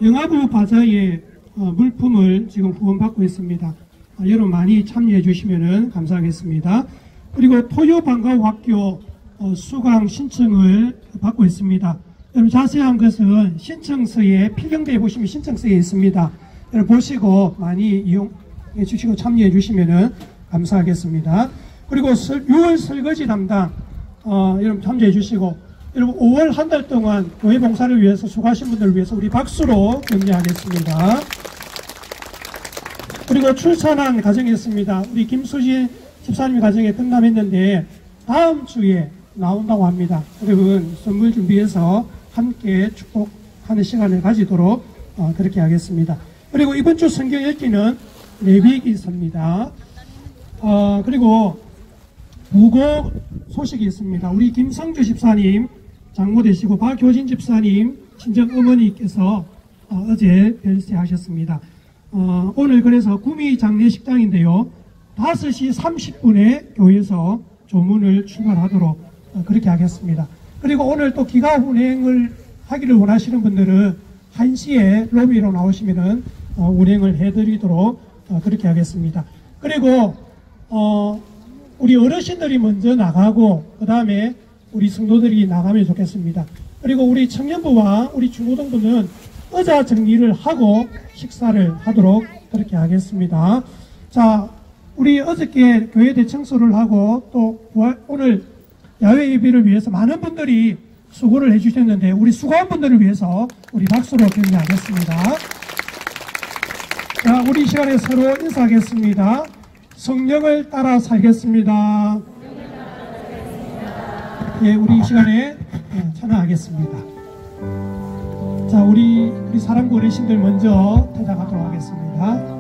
영아부 바자의 물품을 지금 후원받고 있습니다. 여러분 많이 참여해 주시면 감사하겠습니다. 그리고 토요방과학교 수강 신청을 받고 있습니다. 여러분 자세한 것은 신청서에 필경대에 보시면 신청서에 있습니다. 여러분 보시고 많이 이용해 주시고 참여해 주시면 감사하겠습니다. 그리고 6월 설거지 담당 여러분 참조해 주시고, 여러분 5월 한 달 동안 교회 봉사를 위해서 수고하신 분들을 위해서 우리 박수로 격려하겠습니다. 그리고 출산한 가정이 있습니다. 우리 김수진 집사님 가정에 등남했는데 다음 주에 나온다고 합니다. 여러분 선물 준비해서 함께 축복하는 시간을 가지도록 그렇게 하겠습니다. 그리고 이번 주 성경 읽기는 레위기서입니다. 그리고 부고 소식이 있습니다. 우리 김성주 집사님 장모 되시고 박효진 집사님 친정 어머니께서 어제 별세하셨습니다. 오늘 그래서 구미 장례식장인데요, 5시 30분에 교회에서 조문을 출발하도록 그렇게 하겠습니다. 그리고 오늘 또 기가 운행을 하기를 원하시는 분들은 1시에 로비로 나오시면은 운행을 해드리도록 그렇게 하겠습니다. 그리고 우리 어르신들이 먼저 나가고 그 다음에 우리 성도들이 나가면 좋겠습니다. 그리고 우리 청년부와 우리 중고등부는 의자 정리를 하고 식사를 하도록 그렇게 하겠습니다. 자, 우리 어저께 교회 대청소를 하고 또 오늘 야외 예배를 위해서 많은 분들이 수고를 해주셨는데 우리 수고한 분들을 위해서 우리 박수로 격려하겠습니다. 자, 우리 이 시간에 서로 인사하겠습니다. 성령을 따라 살겠습니다. 예, 우리 이 시간에 찬양하겠습니다. 자, 우리 사랑부 어르신들 먼저 퇴장하도록 하겠습니다.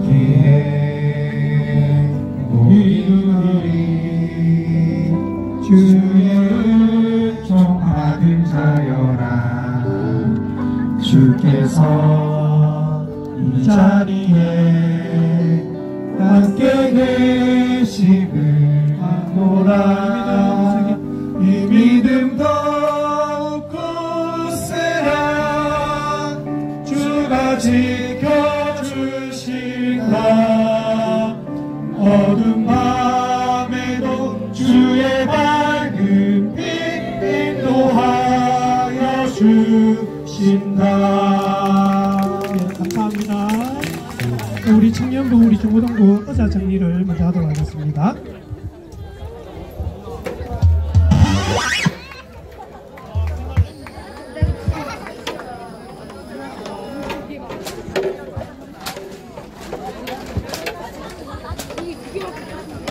여기에 우리 주의 은총받은 자여라. 주께서 이 자리에 함께 계심을 아노라. 이 믿음 더욱 굳세라. 주가 지켜주신다. 어두운 밤에도 주의 밝은 빛 인도하여 주신다. 네, 감사합니다. 우리 청년부, 우리 중고등부 의사 정리를 먼저 하도록 하겠습니다.